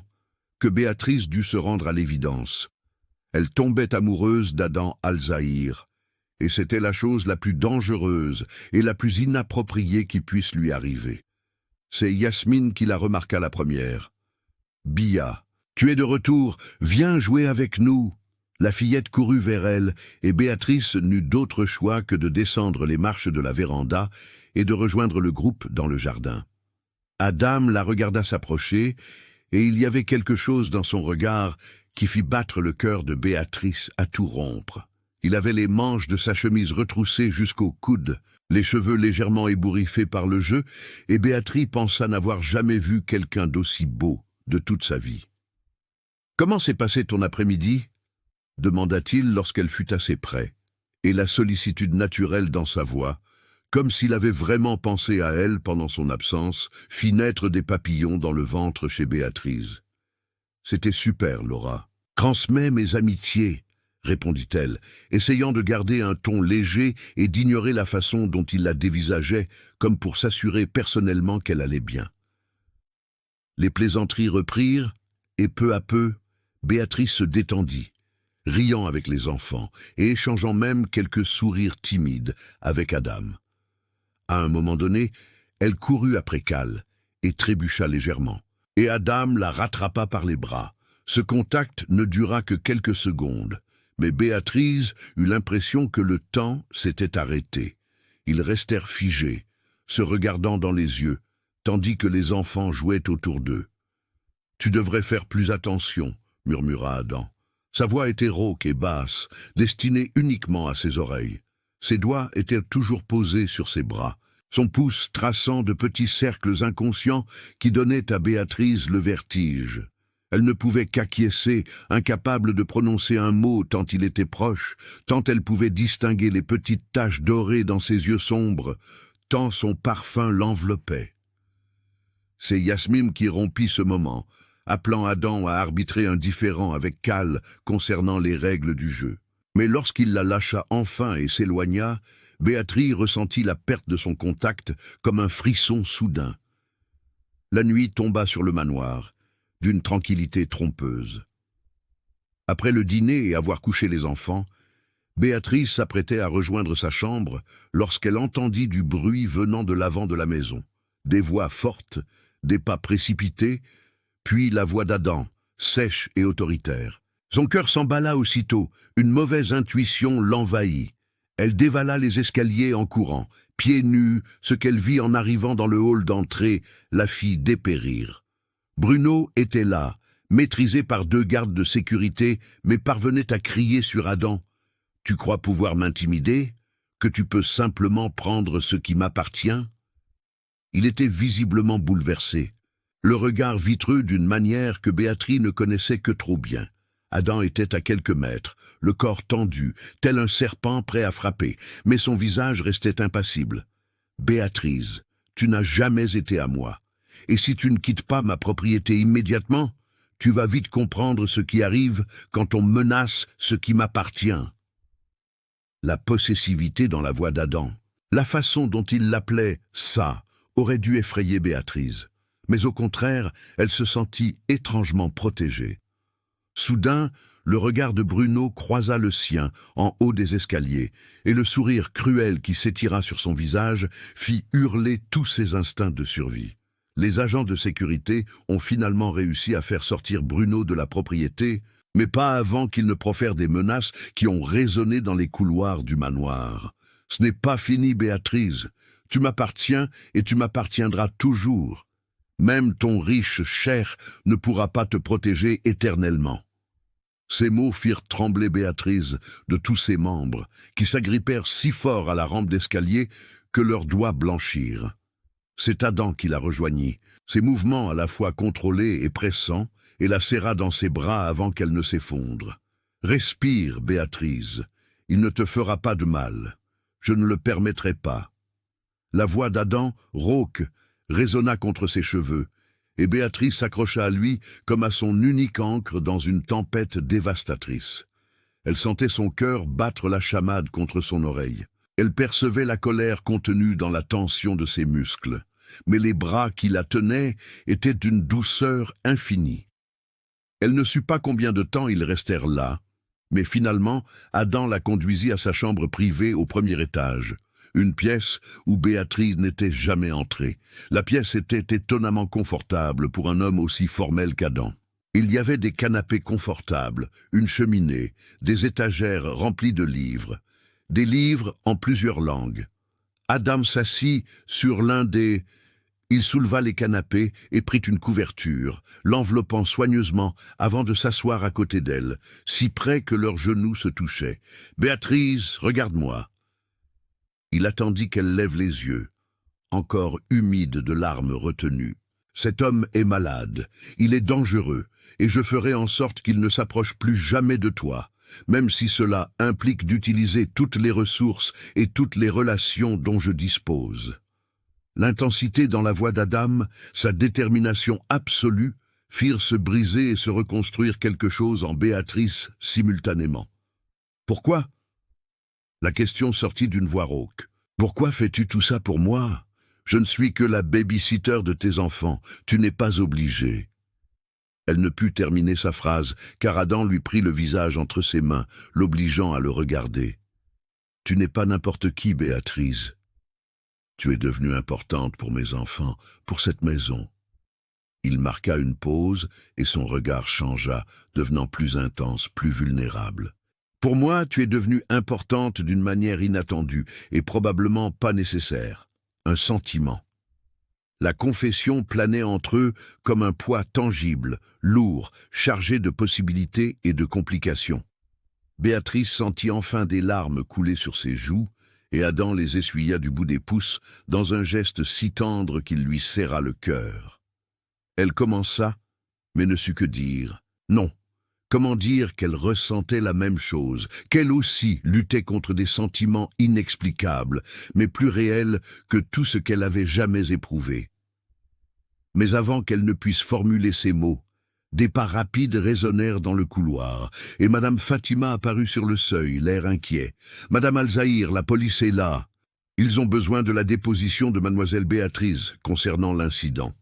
que Béatrice dut se rendre à l'évidence. Elle tombait amoureuse d'Adam Al-Zahir, et c'était la chose la plus dangereuse et la plus inappropriée qui puisse lui arriver. C'est Yasmine qui la remarqua la première. « Bia, tu es de retour, viens jouer avec nous !» La fillette courut vers elle, et Béatrice n'eut d'autre choix que de descendre les marches de la véranda et de rejoindre le groupe dans le jardin. Adam la regarda s'approcher, et il y avait quelque chose dans son regard qui fit battre le cœur de Béatrice à tout rompre. Il avait les manches de sa chemise retroussées jusqu'aux coudes, les cheveux légèrement ébouriffés par le jeu, et Béatrice pensa n'avoir jamais vu quelqu'un d'aussi beau de toute sa vie. « Comment s'est passé ton après-midi » demanda-t-il lorsqu'elle fut assez près, et la sollicitude naturelle dans sa voix, comme s'il avait vraiment pensé à elle pendant son absence, fit naître des papillons dans le ventre chez Béatrice. « C'était super, Laura. Transmets mes amitiés, » répondit-elle, essayant de garder un ton léger et d'ignorer la façon dont il la dévisageait, comme pour s'assurer personnellement qu'elle allait bien. Les plaisanteries reprirent, et peu à peu, Béatrice se détendit, riant avec les enfants et échangeant même quelques sourires timides avec Adam. À un moment donné, elle courut après Cal et trébucha légèrement, et Adam la rattrapa par les bras. Ce contact ne dura que quelques secondes, mais Béatrice eut l'impression que le temps s'était arrêté. Ils restèrent figés, se regardant dans les yeux, tandis que les enfants jouaient autour d'eux. « Tu devrais faire plus attention », murmura Adam. Sa voix était rauque et basse, destinée uniquement à ses oreilles. Ses doigts étaient toujours posés sur ses bras, son pouce traçant de petits cercles inconscients qui donnaient à Béatrice le vertige. Elle ne pouvait qu'acquiescer, incapable de prononcer un mot tant il était proche, tant elle pouvait distinguer les petites taches dorées dans ses yeux sombres, tant son parfum l'enveloppait. C'est Yasmine qui rompit ce moment, appelant Adam à arbitrer un différend avec Cal concernant les règles du jeu. Mais lorsqu'il la lâcha enfin et s'éloigna, Béatrice ressentit la perte de son contact comme un frisson soudain. La nuit tomba sur le manoir, d'une tranquillité trompeuse. Après le dîner et avoir couché les enfants, Béatrice s'apprêtait à rejoindre sa chambre lorsqu'elle entendit du bruit venant de l'avant de la maison. Des voix fortes, des pas précipités, puis la voix d'Adam, sèche et autoritaire. Son cœur s'emballa aussitôt, une mauvaise intuition l'envahit. Elle dévala les escaliers en courant, pieds nus, ce qu'elle vit en arrivant dans le hall d'entrée la fit dépérir. Bruno était là, maîtrisé par 2 gardes de sécurité, mais parvenait à crier sur Adam. « Tu crois pouvoir m'intimider? Que tu peux simplement prendre ce qui m'appartient ?» Il était visiblement bouleversé, le regard vitreux d'une manière que Béatrice ne connaissait que trop bien. Adam était à quelques mètres, le corps tendu, tel un serpent prêt à frapper, mais son visage restait impassible. « Béatrice, tu n'as jamais été à moi, et si tu ne quittes pas ma propriété immédiatement, tu vas vite comprendre ce qui arrive quand on menace ce qui m'appartient. » La possessivité dans la voix d'Adam, la façon dont il l'appelait « ça », aurait dû effrayer Béatrice. Mais au contraire, elle se sentit étrangement protégée. Soudain, le regard de Bruno croisa le sien en haut des escaliers, et le sourire cruel qui s'étira sur son visage fit hurler tous ses instincts de survie. Les agents de sécurité ont finalement réussi à faire sortir Bruno de la propriété, mais pas avant qu'il ne profère des menaces qui ont résonné dans les couloirs du manoir. « Ce n'est pas fini, Béatrice. Tu m'appartiens et tu m'appartiendras toujours. Même ton riche cher ne pourra pas te protéger éternellement. » Ces mots firent trembler Béatrice de tous ses membres, qui s'agrippèrent si fort à la rampe d'escalier que leurs doigts blanchirent. C'est Adam qui la rejoignit, ses mouvements à la fois contrôlés et pressants, et la serra dans ses bras avant qu'elle ne s'effondre. « Respire, Béatrice, il ne te fera pas de mal. Je ne le permettrai pas. » La voix d'Adam, rauque, résonna contre ses cheveux, et Béatrice s'accrocha à lui comme à son unique ancre dans une tempête dévastatrice. Elle sentait son cœur battre la chamade contre son oreille. Elle percevait la colère contenue dans la tension de ses muscles, mais les bras qui la tenaient étaient d'une douceur infinie. Elle ne sut pas combien de temps ils restèrent là, mais finalement, Adam la conduisit à sa chambre privée au premier étage, une pièce où Béatrice n'était jamais entrée. La pièce était étonnamment confortable pour un homme aussi formel qu'Adam. Il y avait des canapés confortables, une cheminée, des étagères remplies de livres, des livres en plusieurs langues. Adam s'assit sur l'un des... Il souleva les canapés et prit une couverture, l'enveloppant soigneusement avant de s'asseoir à côté d'elle, si près que leurs genoux se touchaient. « Béatrice, regarde-moi !» Il attendit qu'elle lève les yeux, encore humides de larmes retenues. « Cet homme est malade, il est dangereux, et je ferai en sorte qu'il ne s'approche plus jamais de toi, même si cela implique d'utiliser toutes les ressources et toutes les relations dont je dispose. » L'intensité dans la voix d'Adam, sa détermination absolue, firent se briser et se reconstruire quelque chose en Béatrice simultanément. « Pourquoi ?» La question sortit d'une voix rauque. « Pourquoi fais-tu tout ça pour moi? Je ne suis que la baby-sitter de tes enfants, tu n'es pas obligée. » Elle ne put terminer sa phrase, car Adam lui prit le visage entre ses mains, l'obligeant à le regarder. « Tu n'es pas n'importe qui, Béatrice. Tu es devenue importante pour mes enfants, pour cette maison. » Il marqua une pause et son regard changea, devenant plus intense, plus vulnérable. « Pour moi, tu es devenue importante d'une manière inattendue et probablement pas nécessaire. Un sentiment. » La confession planait entre eux comme un poids tangible, lourd, chargé de possibilités et de complications. Béatrice sentit enfin des larmes couler sur ses joues, et Adam les essuya du bout des pouces dans un geste si tendre qu'il lui serra le cœur. Elle commença, mais ne sut que dire. Non, comment dire qu'elle ressentait la même chose, qu'elle aussi luttait contre des sentiments inexplicables, mais plus réels que tout ce qu'elle avait jamais éprouvé. Mais avant qu'elle ne puisse formuler ces mots, des pas rapides résonnèrent dans le couloir, et Madame Fatima apparut sur le seuil, l'air inquiet. « Madame Alzahir, la police est là. Ils ont besoin de la déposition de Mademoiselle Béatrice concernant l'incident. »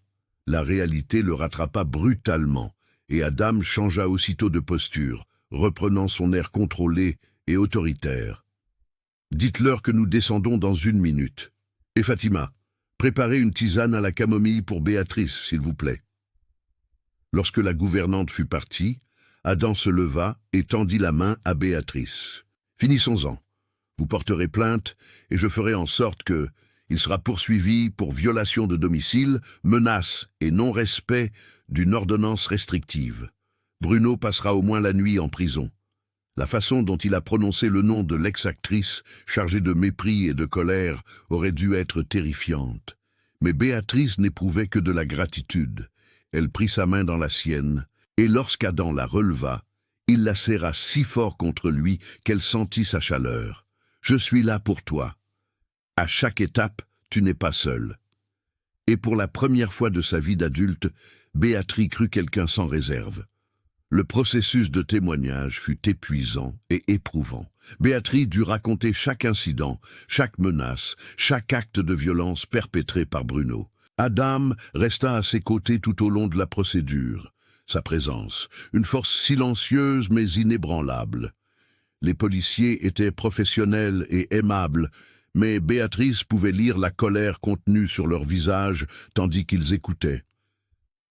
La réalité le rattrapa brutalement, et Adam changea aussitôt de posture, reprenant son air contrôlé et autoritaire. « Dites-leur que nous descendons dans 1 minute. Et Fatima, préparez une tisane à la camomille pour Béatrice, s'il vous plaît. » Lorsque la gouvernante fut partie, Adam se leva et tendit la main à Béatrice. « Finissons-en. Vous porterez plainte et je ferai en sorte que il sera poursuivi pour violation de domicile, menace et non-respect d'une ordonnance restrictive. Bruno passera au moins la nuit en prison. » La façon dont il a prononcé le nom de l'ex-actrice, chargée de mépris et de colère, aurait dû être terrifiante. Mais Béatrice n'éprouvait que de la gratitude. Elle prit sa main dans la sienne, et lorsqu'Adam la releva, il la serra si fort contre lui qu'elle sentit sa chaleur. « Je suis là pour toi. À chaque étape, tu n'es pas seule. » Et pour la première fois de sa vie d'adulte, Béatrice crut quelqu'un sans réserve. Le processus de témoignage fut épuisant et éprouvant. Béatrice dut raconter chaque incident, chaque menace, chaque acte de violence perpétré par Bruno. Adam resta à ses côtés tout au long de la procédure. Sa présence, une force silencieuse mais inébranlable. Les policiers étaient professionnels et aimables, mais Béatrice pouvait lire la colère contenue sur leur visage tandis qu'ils écoutaient.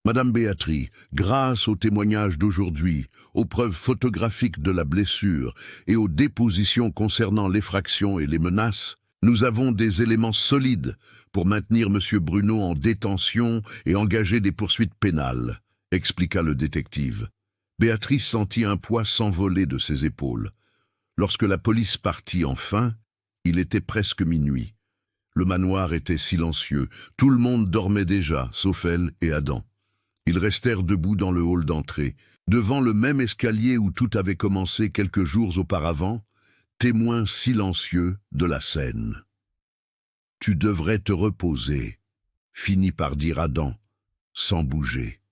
Madame Béatrice, grâce aux témoignages d'aujourd'hui, aux preuves photographiques de la blessure et aux dépositions concernant l'effraction et les menaces, nous avons des éléments solides pour maintenir M. Bruno en détention et engager des poursuites pénales, expliqua le détective. Béatrice sentit un poids s'envoler de ses épaules. Lorsque la police partit enfin, il était presque minuit. Le manoir était silencieux, tout le monde dormait déjà, sauf elle et Adam. Ils restèrent debout dans le hall d'entrée, devant le même escalier où tout avait commencé quelques jours auparavant, témoins silencieux de la scène. « Tu devrais te reposer », finit par dire Adam, sans bouger.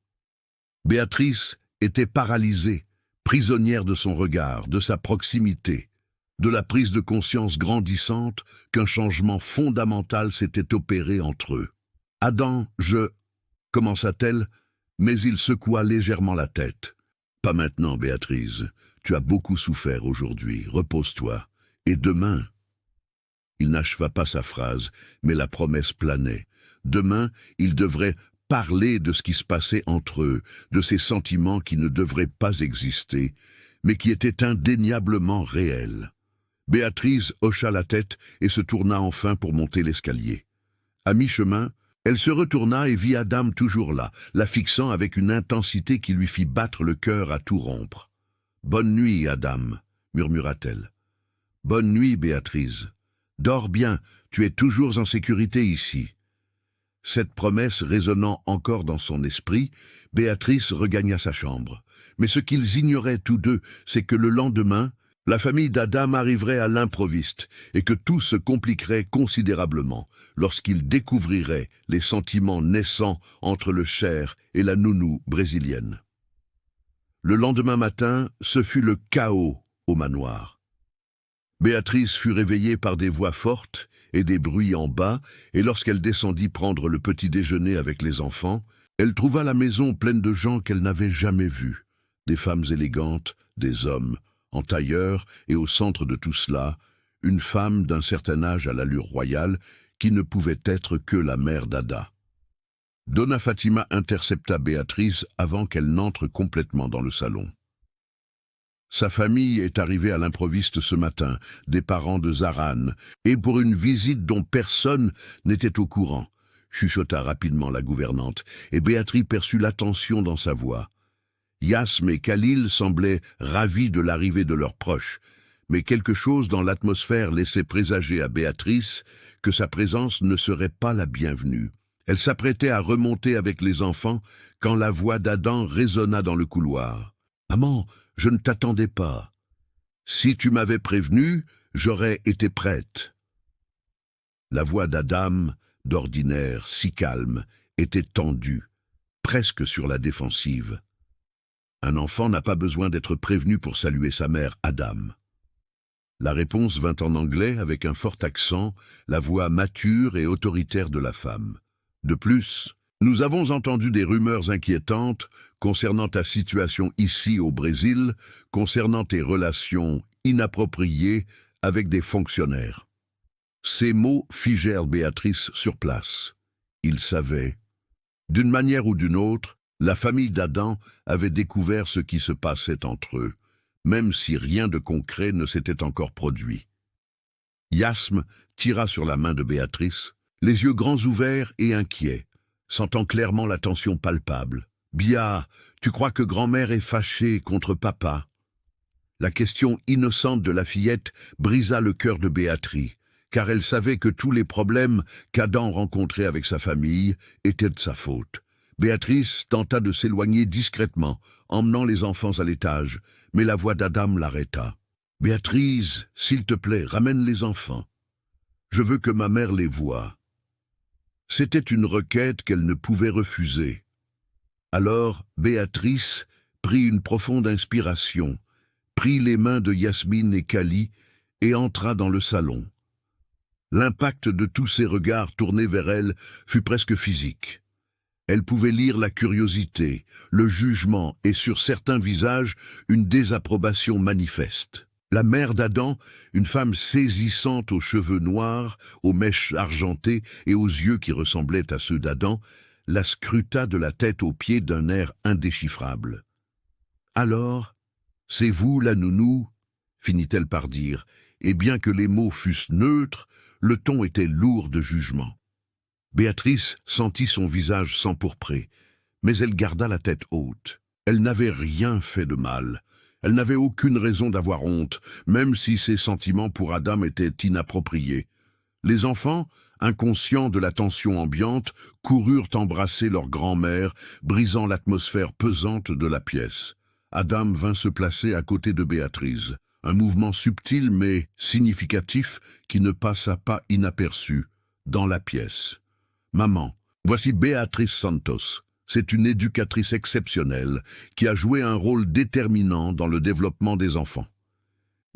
Béatrice était paralysée, prisonnière de son regard, de sa proximité, de la prise de conscience grandissante qu'un changement fondamental s'était opéré entre eux. « Adam, commença-t-elle, mais il secoua légèrement la tête. « Pas maintenant, Béatrice. Tu as beaucoup souffert aujourd'hui. Repose-toi. Et demain... » Il n'acheva pas sa phrase, mais la promesse planait. Demain, il devrait parler de ce qui se passait entre eux, de ces sentiments qui ne devraient pas exister, mais qui étaient indéniablement réels. Béatrice hocha la tête et se tourna enfin pour monter l'escalier. À mi-chemin, elle se retourna et vit Adam toujours là, la fixant avec une intensité qui lui fit battre le cœur à tout rompre. « Bonne nuit, Adam, » murmura-t-elle. « Bonne nuit, Béatrice. Dors bien, tu es toujours en sécurité ici. » Cette promesse résonnant encore dans son esprit, Béatrice regagna sa chambre. Mais ce qu'ils ignoraient tous deux, c'est que le lendemain, la famille d'Adam arriverait à l'improviste et que tout se compliquerait considérablement lorsqu'ils découvriraient les sentiments naissants entre le cher et la nounou brésilienne. Le lendemain matin, ce fut le chaos au manoir. Béatrice fut réveillée par des voix fortes et des bruits en bas, et lorsqu'elle descendit prendre le petit déjeuner avec les enfants, elle trouva la maison pleine de gens qu'elle n'avait jamais vus, des femmes élégantes, des hommes, en tailleur, et au centre de tout cela, une femme d'un certain âge à l'allure royale qui ne pouvait être que la mère d'Ada. Donna Fatima intercepta Béatrice avant qu'elle n'entre complètement dans le salon. Sa famille est arrivée à l'improviste ce matin, des parents de Zaran, et pour une visite dont personne n'était au courant, chuchota rapidement la gouvernante, et Béatrice perçut l'attention dans sa voix. Yasm et Khalil semblaient ravis de l'arrivée de leurs proches, mais quelque chose dans l'atmosphère laissait présager à Béatrice que sa présence ne serait pas la bienvenue. Elle s'apprêtait à remonter avec les enfants quand la voix d'Adam résonna dans le couloir. « Maman, je ne t'attendais pas. Si tu m'avais prévenu, j'aurais été prête. » La voix d'Adam, d'ordinaire si calme, était tendue, presque sur la défensive. Un enfant n'a pas besoin d'être prévenu pour saluer sa mère, Adam. La réponse vint en anglais avec un fort accent, la voix mature et autoritaire de la femme. De plus, nous avons entendu des rumeurs inquiétantes concernant ta situation ici au Brésil, concernant tes relations inappropriées avec des fonctionnaires. Ces mots figèrent Béatrice sur place. Il savait. D'une manière ou d'une autre, la famille d'Adam avait découvert ce qui se passait entre eux, même si rien de concret ne s'était encore produit. Yasm tira sur la main de Béatrice, les yeux grands ouverts et inquiets, sentant clairement la tension palpable. « Bia, tu crois que grand-mère est fâchée contre papa ?» La question innocente de la fillette brisa le cœur de Béatrice, car elle savait que tous les problèmes qu'Adam rencontrait avec sa famille étaient de sa faute. Béatrice tenta de s'éloigner discrètement, emmenant les enfants à l'étage, mais la voix d'Adam l'arrêta. « Béatrice, s'il te plaît, ramène les enfants. Je veux que ma mère les voie. » C'était une requête qu'elle ne pouvait refuser. Alors, Béatrice prit une profonde inspiration, prit les mains de Yasmine et Kali et entra dans le salon. L'impact de tous ces regards tournés vers elle fut presque physique. Elle pouvait lire la curiosité, le jugement et sur certains visages une désapprobation manifeste. La mère d'Adam, une femme saisissante aux cheveux noirs, aux mèches argentées et aux yeux qui ressemblaient à ceux d'Adam, la scruta de la tête aux pieds d'un air indéchiffrable. « Alors, c'est vous la nounou ?» finit-elle par dire, et bien que les mots fussent neutres, le ton était lourd de jugement. Béatrice sentit son visage s'empourprer, mais elle garda la tête haute. Elle n'avait rien fait de mal. Elle n'avait aucune raison d'avoir honte, même si ses sentiments pour Adam étaient inappropriés. Les enfants, inconscients de la tension ambiante, coururent embrasser leur grand-mère, brisant l'atmosphère pesante de la pièce. Adam vint se placer à côté de Béatrice, un mouvement subtil mais significatif qui ne passa pas inaperçu dans la pièce. « Maman, voici Béatrice Santos. C'est une éducatrice exceptionnelle qui a joué un rôle déterminant dans le développement des enfants.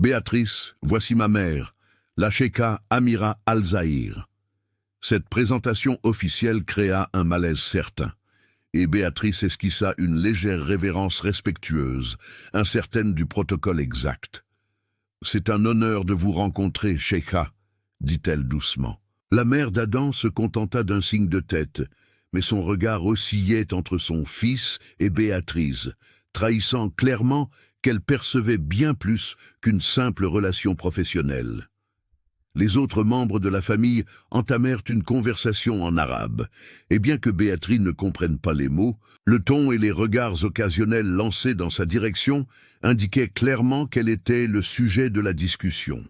Béatrice, voici ma mère, la Cheikha Amira Al-Zahir. » Cette présentation officielle créa un malaise certain, et Béatrice esquissa une légère révérence respectueuse, incertaine du protocole exact. « C'est un honneur de vous rencontrer, Cheikha, » dit-elle doucement. La mère d'Adam se contenta d'un signe de tête, mais son regard oscillait entre son fils et Béatrice, trahissant clairement qu'elle percevait bien plus qu'une simple relation professionnelle. Les autres membres de la famille entamèrent une conversation en arabe, et bien que Béatrice ne comprenne pas les mots, le ton et les regards occasionnels lancés dans sa direction indiquaient clairement quel était le sujet de la discussion.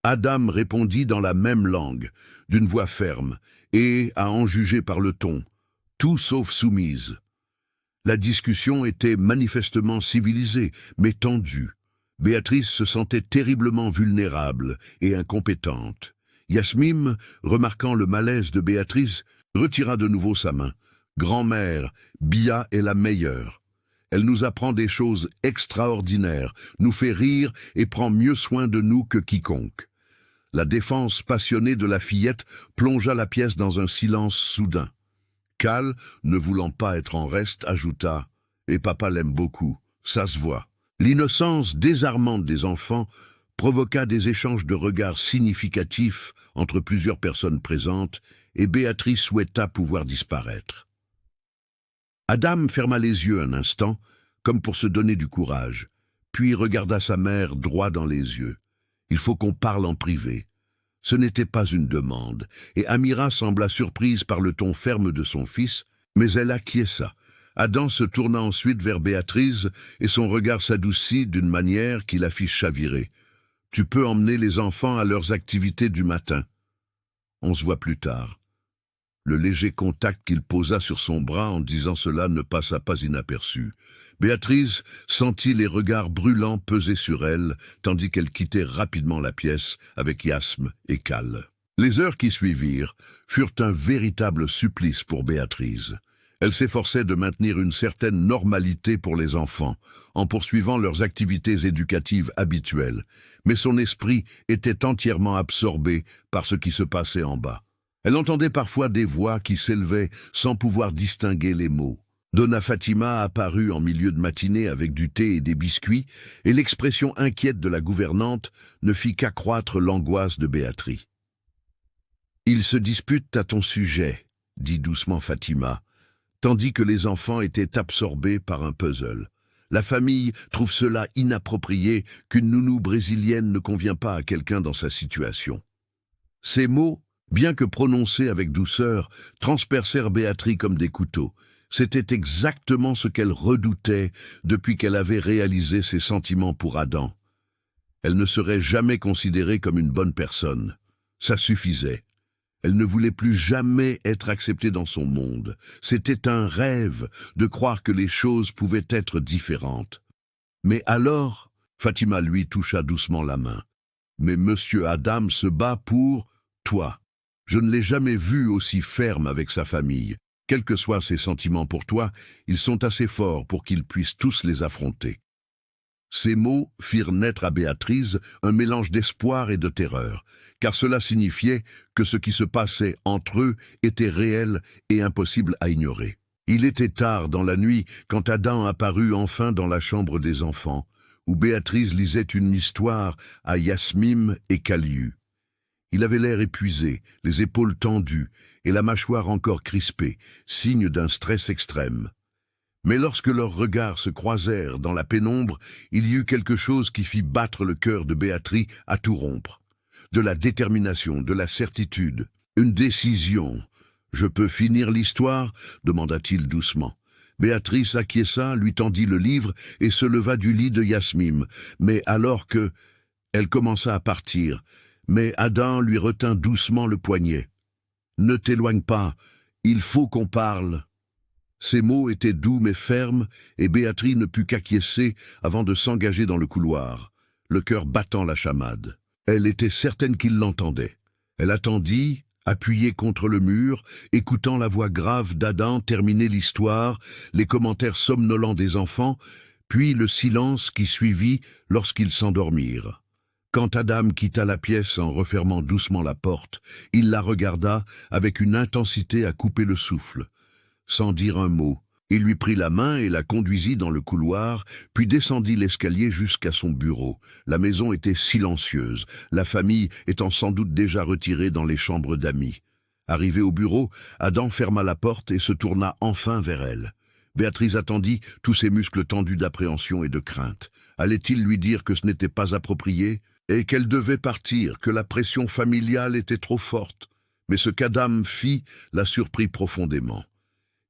Adam répondit dans la même langue, d'une voix ferme, et, à en juger par le ton, tout sauf soumise. La discussion était manifestement civilisée, mais tendue. Béatrice se sentait terriblement vulnérable et incompétente. Yasmine, remarquant le malaise de Béatrice, retira de nouveau sa main. « Grand-mère, Bia est la meilleure. Elle nous apprend des choses extraordinaires, nous fait rire et prend mieux soin de nous que quiconque. » La défense passionnée de la fillette plongea la pièce dans un silence soudain. Cal, ne voulant pas être en reste, ajouta « Et papa l'aime beaucoup, ça se voit. » L'innocence désarmante des enfants provoqua des échanges de regards significatifs entre plusieurs personnes présentes, et Béatrice souhaita pouvoir disparaître. Adam ferma les yeux un instant, comme pour se donner du courage, puis regarda sa mère droit dans les yeux. « Il faut qu'on parle en privé. » Ce n'était pas une demande, et Amira sembla surprise par le ton ferme de son fils, mais elle acquiesça. Adam se tourna ensuite vers Béatrice, et son regard s'adoucit d'une manière qui la fit chavirer. « Tu peux emmener les enfants à leurs activités du matin. On se voit plus tard. » Le léger contact qu'il posa sur son bras en disant cela ne passa pas inaperçu. Béatrice sentit les regards brûlants peser sur elle, tandis qu'elle quittait rapidement la pièce avec Yasm et Cal. Les heures qui suivirent furent un véritable supplice pour Béatrice. Elle s'efforçait de maintenir une certaine normalité pour les enfants, en poursuivant leurs activités éducatives habituelles, mais son esprit était entièrement absorbé par ce qui se passait en bas. Elle entendait parfois des voix qui s'élevaient sans pouvoir distinguer les mots. Donna Fatima apparut en milieu de matinée avec du thé et des biscuits, et l'expression inquiète de la gouvernante ne fit qu'accroître l'angoisse de Béatrice. « Ils se disputent à ton sujet, » dit doucement Fatima, tandis que les enfants étaient absorbés par un puzzle. La famille trouve cela inapproprié qu'une nounou brésilienne ne convient pas à quelqu'un dans sa situation. Ces mots, bien que prononcés avec douceur, transpercèrent Béatrice comme des couteaux. C'était exactement ce qu'elle redoutait depuis qu'elle avait réalisé ses sentiments pour Adam. Elle ne serait jamais considérée comme une bonne personne. Ça suffisait. Elle ne voulait plus jamais être acceptée dans son monde. C'était un rêve de croire que les choses pouvaient être différentes. Mais alors, Fatima lui toucha doucement la main. « Mais Monsieur Adam se bat pour toi. Je ne l'ai jamais vu aussi ferme avec sa famille. Quels que soient ses sentiments pour toi, ils sont assez forts pour qu'ils puissent tous les affronter. » Ces mots firent naître à Béatrice un mélange d'espoir et de terreur, car cela signifiait que ce qui se passait entre eux était réel et impossible à ignorer. Il était tard dans la nuit quand Adam apparut enfin dans la chambre des enfants, où Béatrice lisait une histoire à Yasmine et Kaliu. Il avait l'air épuisé, les épaules tendues et la mâchoire encore crispée, signe d'un stress extrême. Mais lorsque leurs regards se croisèrent dans la pénombre, il y eut quelque chose qui fit battre le cœur de Béatrice à tout rompre. De la détermination, de la certitude, une décision. « Je peux finir l'histoire » demanda-t-il doucement. Béatrice acquiesça, lui tendit le livre et se leva du lit de Yasmine. Mais alors que elle commença à partir, Mais Adam lui retint doucement le poignet. « Ne t'éloigne pas, il faut qu'on parle. » Ces mots étaient doux mais fermes, et Béatrice ne put qu'acquiescer avant de s'engager dans le couloir, le cœur battant la chamade. Elle était certaine qu'il l'entendait. Elle attendit, appuyée contre le mur, écoutant la voix grave d'Adam terminer l'histoire, les commentaires somnolents des enfants, puis le silence qui suivit lorsqu'ils s'endormirent. Quand Adam quitta la pièce en refermant doucement la porte, il la regarda avec une intensité à couper le souffle. Sans dire un mot, il lui prit la main et la conduisit dans le couloir, puis descendit l'escalier jusqu'à son bureau. La maison était silencieuse, la famille étant sans doute déjà retirée dans les chambres d'amis. Arrivé au bureau, Adam ferma la porte et se tourna enfin vers elle. Béatrice attendit, tous ses muscles tendus d'appréhension et de crainte. Allait-il lui dire que ce n'était pas approprié et qu'elle devait partir, que la pression familiale était trop forte? Mais ce qu'Adam fit la surprit profondément.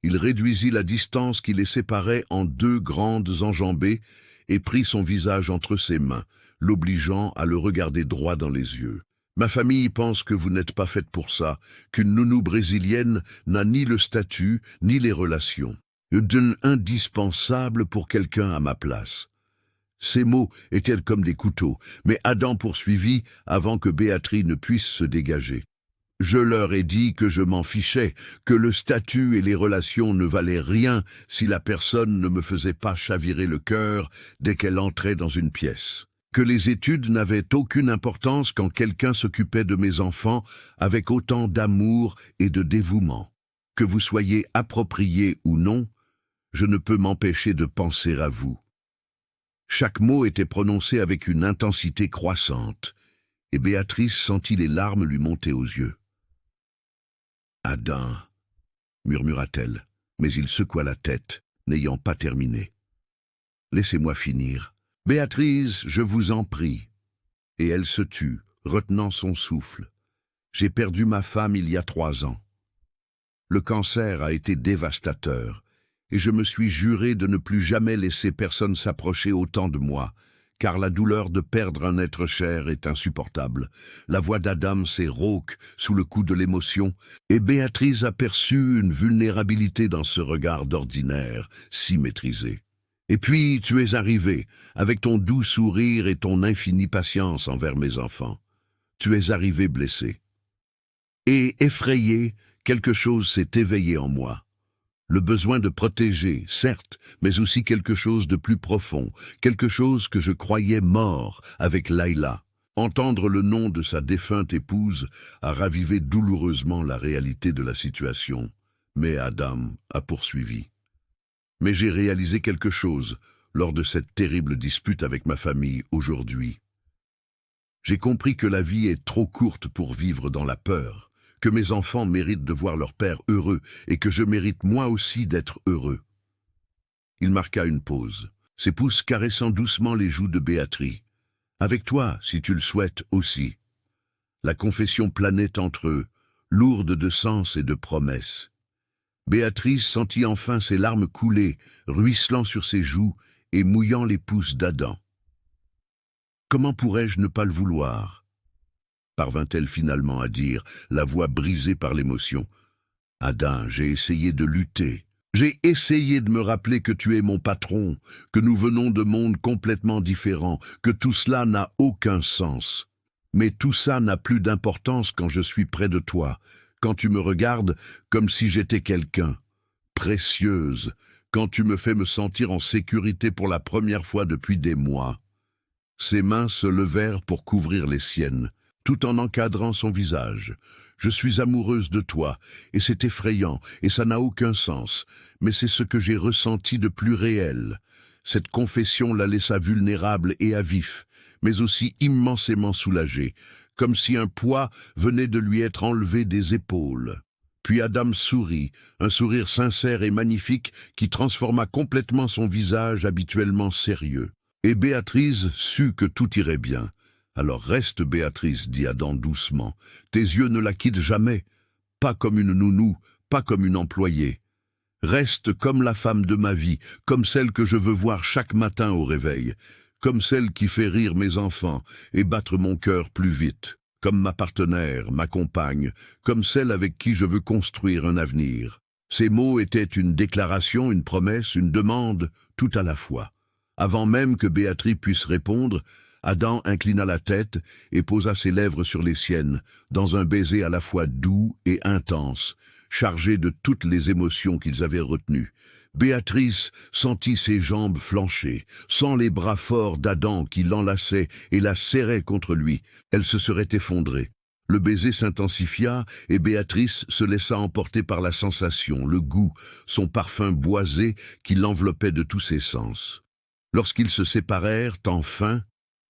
Il réduisit la distance qui les séparait en deux grandes enjambées et prit son visage entre ses mains, l'obligeant à le regarder droit dans les yeux. « Ma famille pense que vous n'êtes pas faite pour ça, qu'une nounou brésilienne n'a ni le statut ni les relations. D'une indispensable pour quelqu'un à ma place. » Ces mots étaient comme des couteaux, mais Adam poursuivit avant que Béatrice ne puisse se dégager. Je leur ai dit que je m'en fichais, que le statut et les relations ne valaient rien si la personne ne me faisait pas chavirer le cœur dès qu'elle entrait dans une pièce. Que les études n'avaient aucune importance quand quelqu'un s'occupait de mes enfants avec autant d'amour et de dévouement. Que vous soyez approprié ou non, je ne peux m'empêcher de penser à vous. Chaque mot était prononcé avec une intensité croissante, et Béatrice sentit les larmes lui monter aux yeux. « Adam, » murmura-t-elle, mais il secoua la tête, n'ayant pas terminé. « Laissez-moi finir. Béatrice, je vous en prie. » Et elle se tut, retenant son souffle. « J'ai perdu ma femme il y a 3 ans. Le cancer a été dévastateur, et je me suis juré de ne plus jamais laisser personne s'approcher autant de moi, car la douleur de perdre un être cher est insupportable. » La voix d'Adam s'est rauque sous le coup de l'émotion, et Béatrice aperçut une vulnérabilité dans ce regard d'ordinaire, si maîtrisé. « Et puis tu es arrivé, avec ton doux sourire et ton infinie patience envers mes enfants. Tu es arrivé blessé. Et effrayé, quelque chose s'est éveillé en moi. Le besoin de protéger, certes, mais aussi quelque chose de plus profond, quelque chose que je croyais mort avec Laïla. » Entendre le nom de sa défunte épouse a ravivé douloureusement la réalité de la situation. Mais Adam a poursuivi. « Mais j'ai réalisé quelque chose lors de cette terrible dispute avec ma famille aujourd'hui. J'ai compris que la vie est trop courte pour vivre dans la peur, que mes enfants méritent de voir leur père heureux et que je mérite moi aussi d'être heureux. » Il marqua une pause, ses pouces caressant doucement les joues de Béatrice. « Avec toi, si tu le souhaites aussi. » La confession planait entre eux, lourde de sens et de promesses. Béatrice sentit enfin ses larmes couler, ruisselant sur ses joues et mouillant les pouces d'Adam. « Comment pourrais-je ne pas le vouloir ?» parvint-elle finalement à dire, la voix brisée par l'émotion. « Adam, j'ai essayé de lutter. J'ai essayé de me rappeler que tu es mon patron, que nous venons de mondes complètement différents, que tout cela n'a aucun sens. Mais tout ça n'a plus d'importance quand je suis près de toi, quand tu me regardes comme si j'étais quelqu'un. Précieuse, quand tu me fais me sentir en sécurité pour la première fois depuis des mois. » Ses mains se levèrent pour couvrir les siennes, tout en encadrant son visage. « Je suis amoureuse de toi, et c'est effrayant, et ça n'a aucun sens, mais c'est ce que j'ai ressenti de plus réel. » Cette confession la laissa vulnérable et à vif, mais aussi immensément soulagée, comme si un poids venait de lui être enlevé des épaules. Puis Adam sourit, un sourire sincère et magnifique qui transforma complètement son visage habituellement sérieux. Et Béatrice sut que tout irait bien. « Alors reste, Béatrice, » dit Adam doucement. « Tes yeux ne la quittent jamais, pas comme une nounou, pas comme une employée. Reste comme la femme de ma vie, comme celle que je veux voir chaque matin au réveil, comme celle qui fait rire mes enfants et battre mon cœur plus vite. » comme ma partenaire, ma compagne, comme celle avec qui je veux construire un avenir. Ces mots étaient une déclaration, une promesse, une demande, tout à la fois. Avant même que Béatrice puisse répondre, Adam inclina la tête et posa ses lèvres sur les siennes, dans un baiser à la fois doux et intense, chargé de toutes les émotions qu'ils avaient retenues. Béatrice sentit ses jambes flancher, sent les bras forts d'Adam qui l'enlaçaient et la serraient contre lui. Elle se serait effondrée. Le baiser s'intensifia et Béatrice se laissa emporter par la sensation, le goût, son parfum boisé qui l'enveloppait de tous ses sens. Lorsqu'ils se séparèrent, enfin,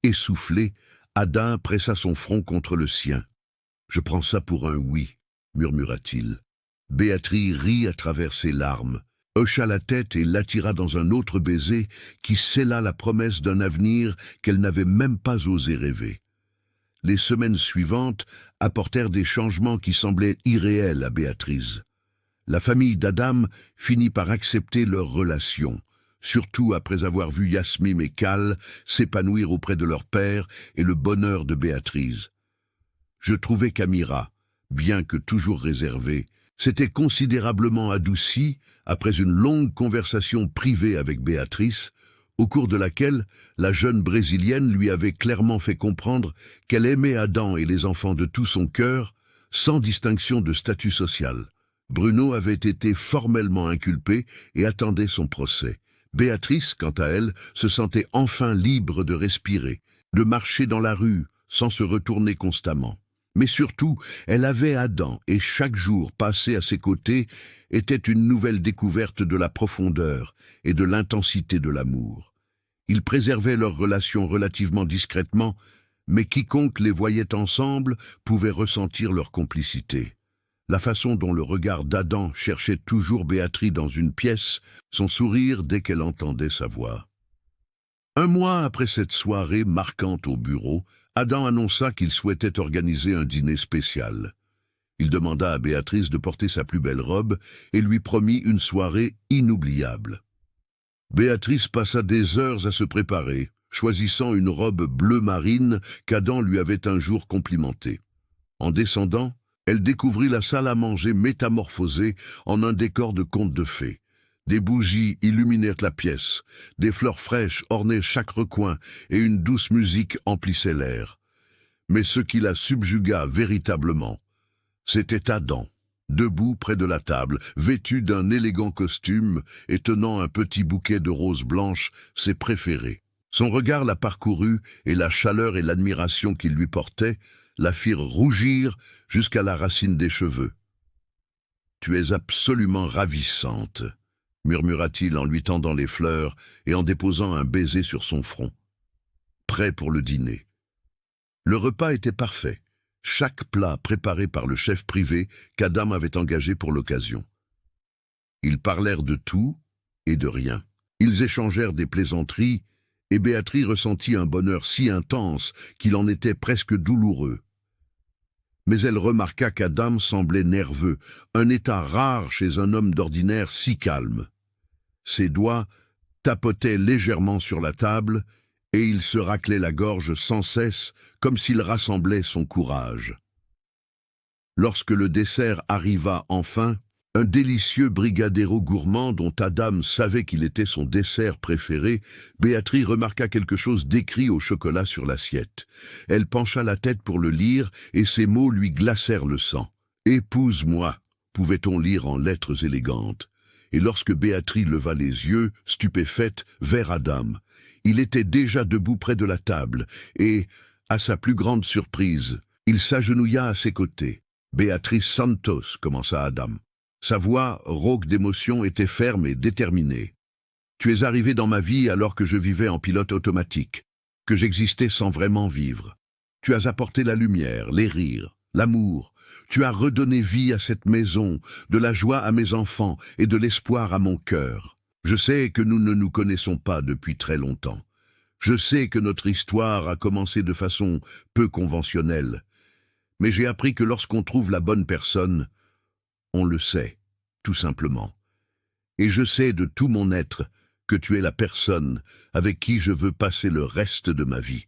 essoufflé, Adam pressa son front contre le sien. « Je prends ça pour un oui », murmura-t-il. Béatrice rit à travers ses larmes, hocha la tête et l'attira dans un autre baiser qui scella la promesse d'un avenir qu'elle n'avait même pas osé rêver. Les semaines suivantes apportèrent des changements qui semblaient irréels à Béatrice. La famille d'Adam finit par accepter leur relation, surtout après avoir vu Yasmine et Cal s'épanouir auprès de leur père et le bonheur de Béatrice. Je trouvais qu'Amira, bien que toujours réservée, s'était considérablement adoucie après une longue conversation privée avec Béatrice, au cours de laquelle la jeune Brésilienne lui avait clairement fait comprendre qu'elle aimait Adam et les enfants de tout son cœur, sans distinction de statut social. Bruno avait été formellement inculpé et attendait son procès. Béatrice, quant à elle, se sentait enfin libre de respirer, de marcher dans la rue, sans se retourner constamment. Mais surtout, elle avait Adam, et chaque jour passé à ses côtés était une nouvelle découverte de la profondeur et de l'intensité de l'amour. Ils préservaient leur relation relativement discrètement, mais quiconque les voyait ensemble pouvait ressentir leur complicité. La façon dont le regard d'Adam cherchait toujours Béatrice dans une pièce, son sourire dès qu'elle entendait sa voix. Un mois après cette soirée marquante au bureau, Adam annonça qu'il souhaitait organiser un dîner spécial. Il demanda à Béatrice de porter sa plus belle robe et lui promit une soirée inoubliable. Béatrice passa des heures à se préparer, choisissant une robe bleu marine qu'Adam lui avait un jour complimentée. En descendant, elle découvrit la salle à manger métamorphosée en un décor de conte de fées. Des bougies illuminèrent la pièce, des fleurs fraîches ornaient chaque recoin et une douce musique emplissait l'air. Mais ce qui la subjugua véritablement, c'était Adam, debout près de la table, vêtu d'un élégant costume et tenant un petit bouquet de roses blanches, ses préférées. Son regard la parcourut et la chaleur et l'admiration qu'il lui portait la firent rougir jusqu'à la racine des cheveux. « Tu es absolument ravissante », murmura-t-il en lui tendant les fleurs et en déposant un baiser sur son front. Prêt pour le dîner. Le repas était parfait, chaque plat préparé par le chef privé qu'Adam avait engagé pour l'occasion. Ils parlèrent de tout et de rien. Ils échangèrent des plaisanteries et Béatrice ressentit un bonheur si intense qu'il en était presque douloureux. Mais elle remarqua qu'Adam semblait nerveux, un état rare chez un homme d'ordinaire si calme. Ses doigts tapotaient légèrement sur la table et il se raclait la gorge sans cesse, comme s'il rassemblait son courage. Lorsque le dessert arriva enfin, un délicieux brigadeiro gourmand dont Adam savait qu'il était son dessert préféré, Béatrice remarqua quelque chose d'écrit au chocolat sur l'assiette. Elle pencha la tête pour le lire et ces mots lui glacèrent le sang. « Épouse-moi » pouvait-on lire en lettres élégantes. Et lorsque Béatrice leva les yeux, stupéfaite, vers Adam, il était déjà debout près de la table et, à sa plus grande surprise, il s'agenouilla à ses côtés. « Béatrice Santos » commença Adam. Sa voix, rauque d'émotion, était ferme et déterminée. « Tu es arrivé dans ma vie alors que je vivais en pilote automatique, que j'existais sans vraiment vivre. Tu as apporté la lumière, les rires, l'amour. Tu as redonné vie à cette maison, de la joie à mes enfants et de l'espoir à mon cœur. Je sais que nous ne nous connaissons pas depuis très longtemps. Je sais que notre histoire a commencé de façon peu conventionnelle. Mais j'ai appris que lorsqu'on trouve la bonne personne, on le sait, tout simplement. Et je sais de tout mon être que tu es la personne avec qui je veux passer le reste de ma vie.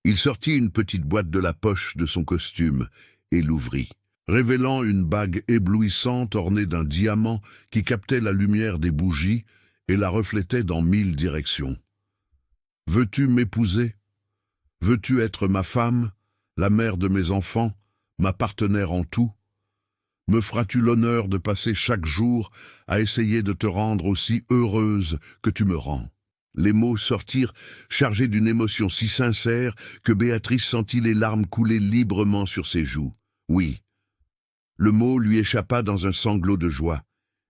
Il sortit une petite boîte de la poche de son costume et l'ouvrit, révélant une bague éblouissante ornée d'un diamant qui captait la lumière des bougies et la reflétait dans 1000 directions. « Veux-tu m'épouser? Veux-tu être ma femme, la mère de mes enfants, ma partenaire en tout? Me feras-tu l'honneur de passer chaque jour à essayer de te rendre aussi heureuse que tu me rends ?» Les mots sortirent chargés d'une émotion si sincère que Béatrice sentit les larmes couler librement sur ses joues. Oui. Le mot lui échappa dans un sanglot de joie,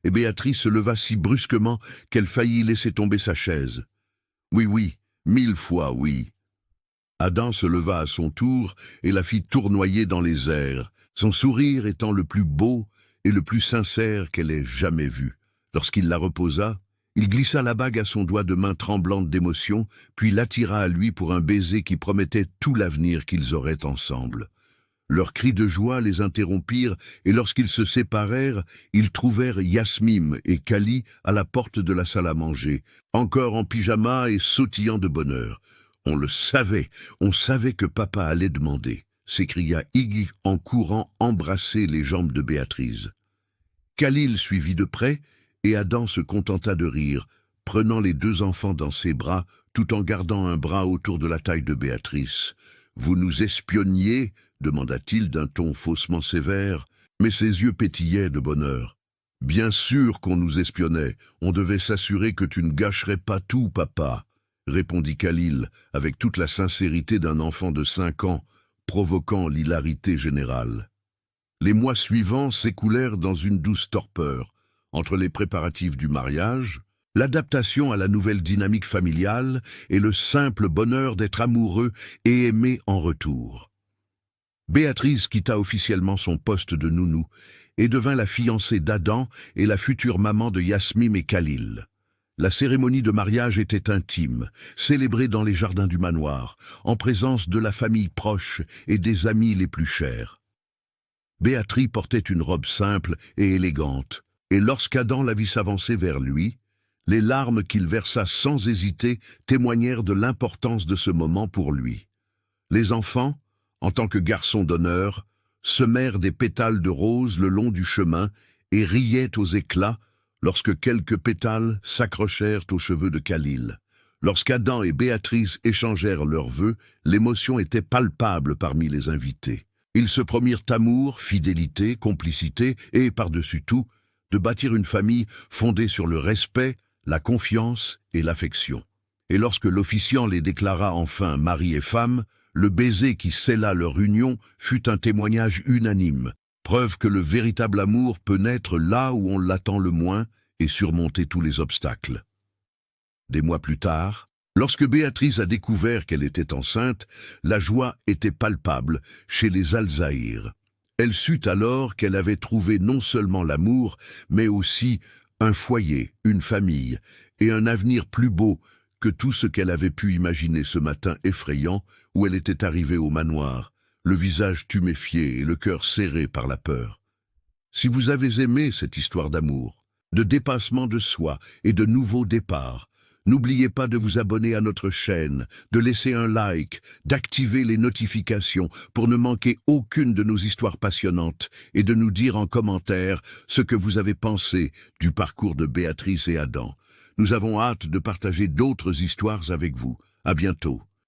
et Béatrice se leva si brusquement qu'elle faillit laisser tomber sa chaise. Oui, oui, 1000 fois oui. Adam se leva à son tour et la fit tournoyer dans les airs, son sourire étant le plus beau et le plus sincère qu'elle ait jamais vu. Lorsqu'il la reposa, il glissa la bague à son doigt de main tremblante d'émotion, puis l'attira à lui pour un baiser qui promettait tout l'avenir qu'ils auraient ensemble. Leurs cris de joie les interrompirent, et lorsqu'ils se séparèrent, ils trouvèrent Yasmine et Kali à la porte de la salle à manger, encore en pyjama et sautillant de bonheur. « On le savait, on savait que papa allait demander », s'écria Iggy en courant embrasser les jambes de Béatrice. Khalil suivit de près, et Adam se contenta de rire, prenant les 2 enfants dans ses bras, tout en gardant un bras autour de la taille de Béatrice. « Vous nous espionniez ?» demanda-t-il d'un ton faussement sévère, mais ses yeux pétillaient de bonheur. « Bien sûr qu'on nous espionnait, on devait s'assurer que tu ne gâcherais pas tout, papa », répondit Khalil, avec toute la sincérité d'un enfant de 5 ans, provoquant l'hilarité générale. Les mois suivants s'écoulèrent dans une douce torpeur, entre les préparatifs du mariage, l'adaptation à la nouvelle dynamique familiale et le simple bonheur d'être amoureux et aimé en retour. Béatrice quitta officiellement son poste de nounou et devint la fiancée d'Adam et la future maman de Yasmine et Khalil. La cérémonie de mariage était intime, célébrée dans les jardins du manoir, en présence de la famille proche et des amis les plus chers. Béatrice portait une robe simple et élégante, et lorsqu'Adam la vit s'avancer vers lui, les larmes qu'il versa sans hésiter témoignèrent de l'importance de ce moment pour lui. Les enfants, en tant que garçons d'honneur, semèrent des pétales de rose le long du chemin et riaient aux éclats lorsque quelques pétales s'accrochèrent aux cheveux de Khalil. Lorsqu'Adam et Béatrice échangèrent leurs vœux, l'émotion était palpable parmi les invités. Ils se promirent amour, fidélité, complicité et, par-dessus tout, de bâtir une famille fondée sur le respect, la confiance et l'affection. Et lorsque l'officiant les déclara enfin mari et femme, le baiser qui scella leur union fut un témoignage unanime, preuve que le véritable amour peut naître là où on l'attend le moins et surmonter tous les obstacles. Des mois plus tard, lorsque Béatrice a découvert qu'elle était enceinte, la joie était palpable chez les Alzahir. Elle sut alors qu'elle avait trouvé non seulement l'amour, mais aussi un foyer, une famille et un avenir plus beau que tout ce qu'elle avait pu imaginer ce matin effrayant où elle était arrivée au manoir, le visage tuméfié et le cœur serré par la peur. Si vous avez aimé cette histoire d'amour, de dépassement de soi et de nouveaux départs, n'oubliez pas de vous abonner à notre chaîne, de laisser un like, d'activer les notifications pour ne manquer aucune de nos histoires passionnantes et de nous dire en commentaire ce que vous avez pensé du parcours de Béatrice et Adam. Nous avons hâte de partager d'autres histoires avec vous. À bientôt.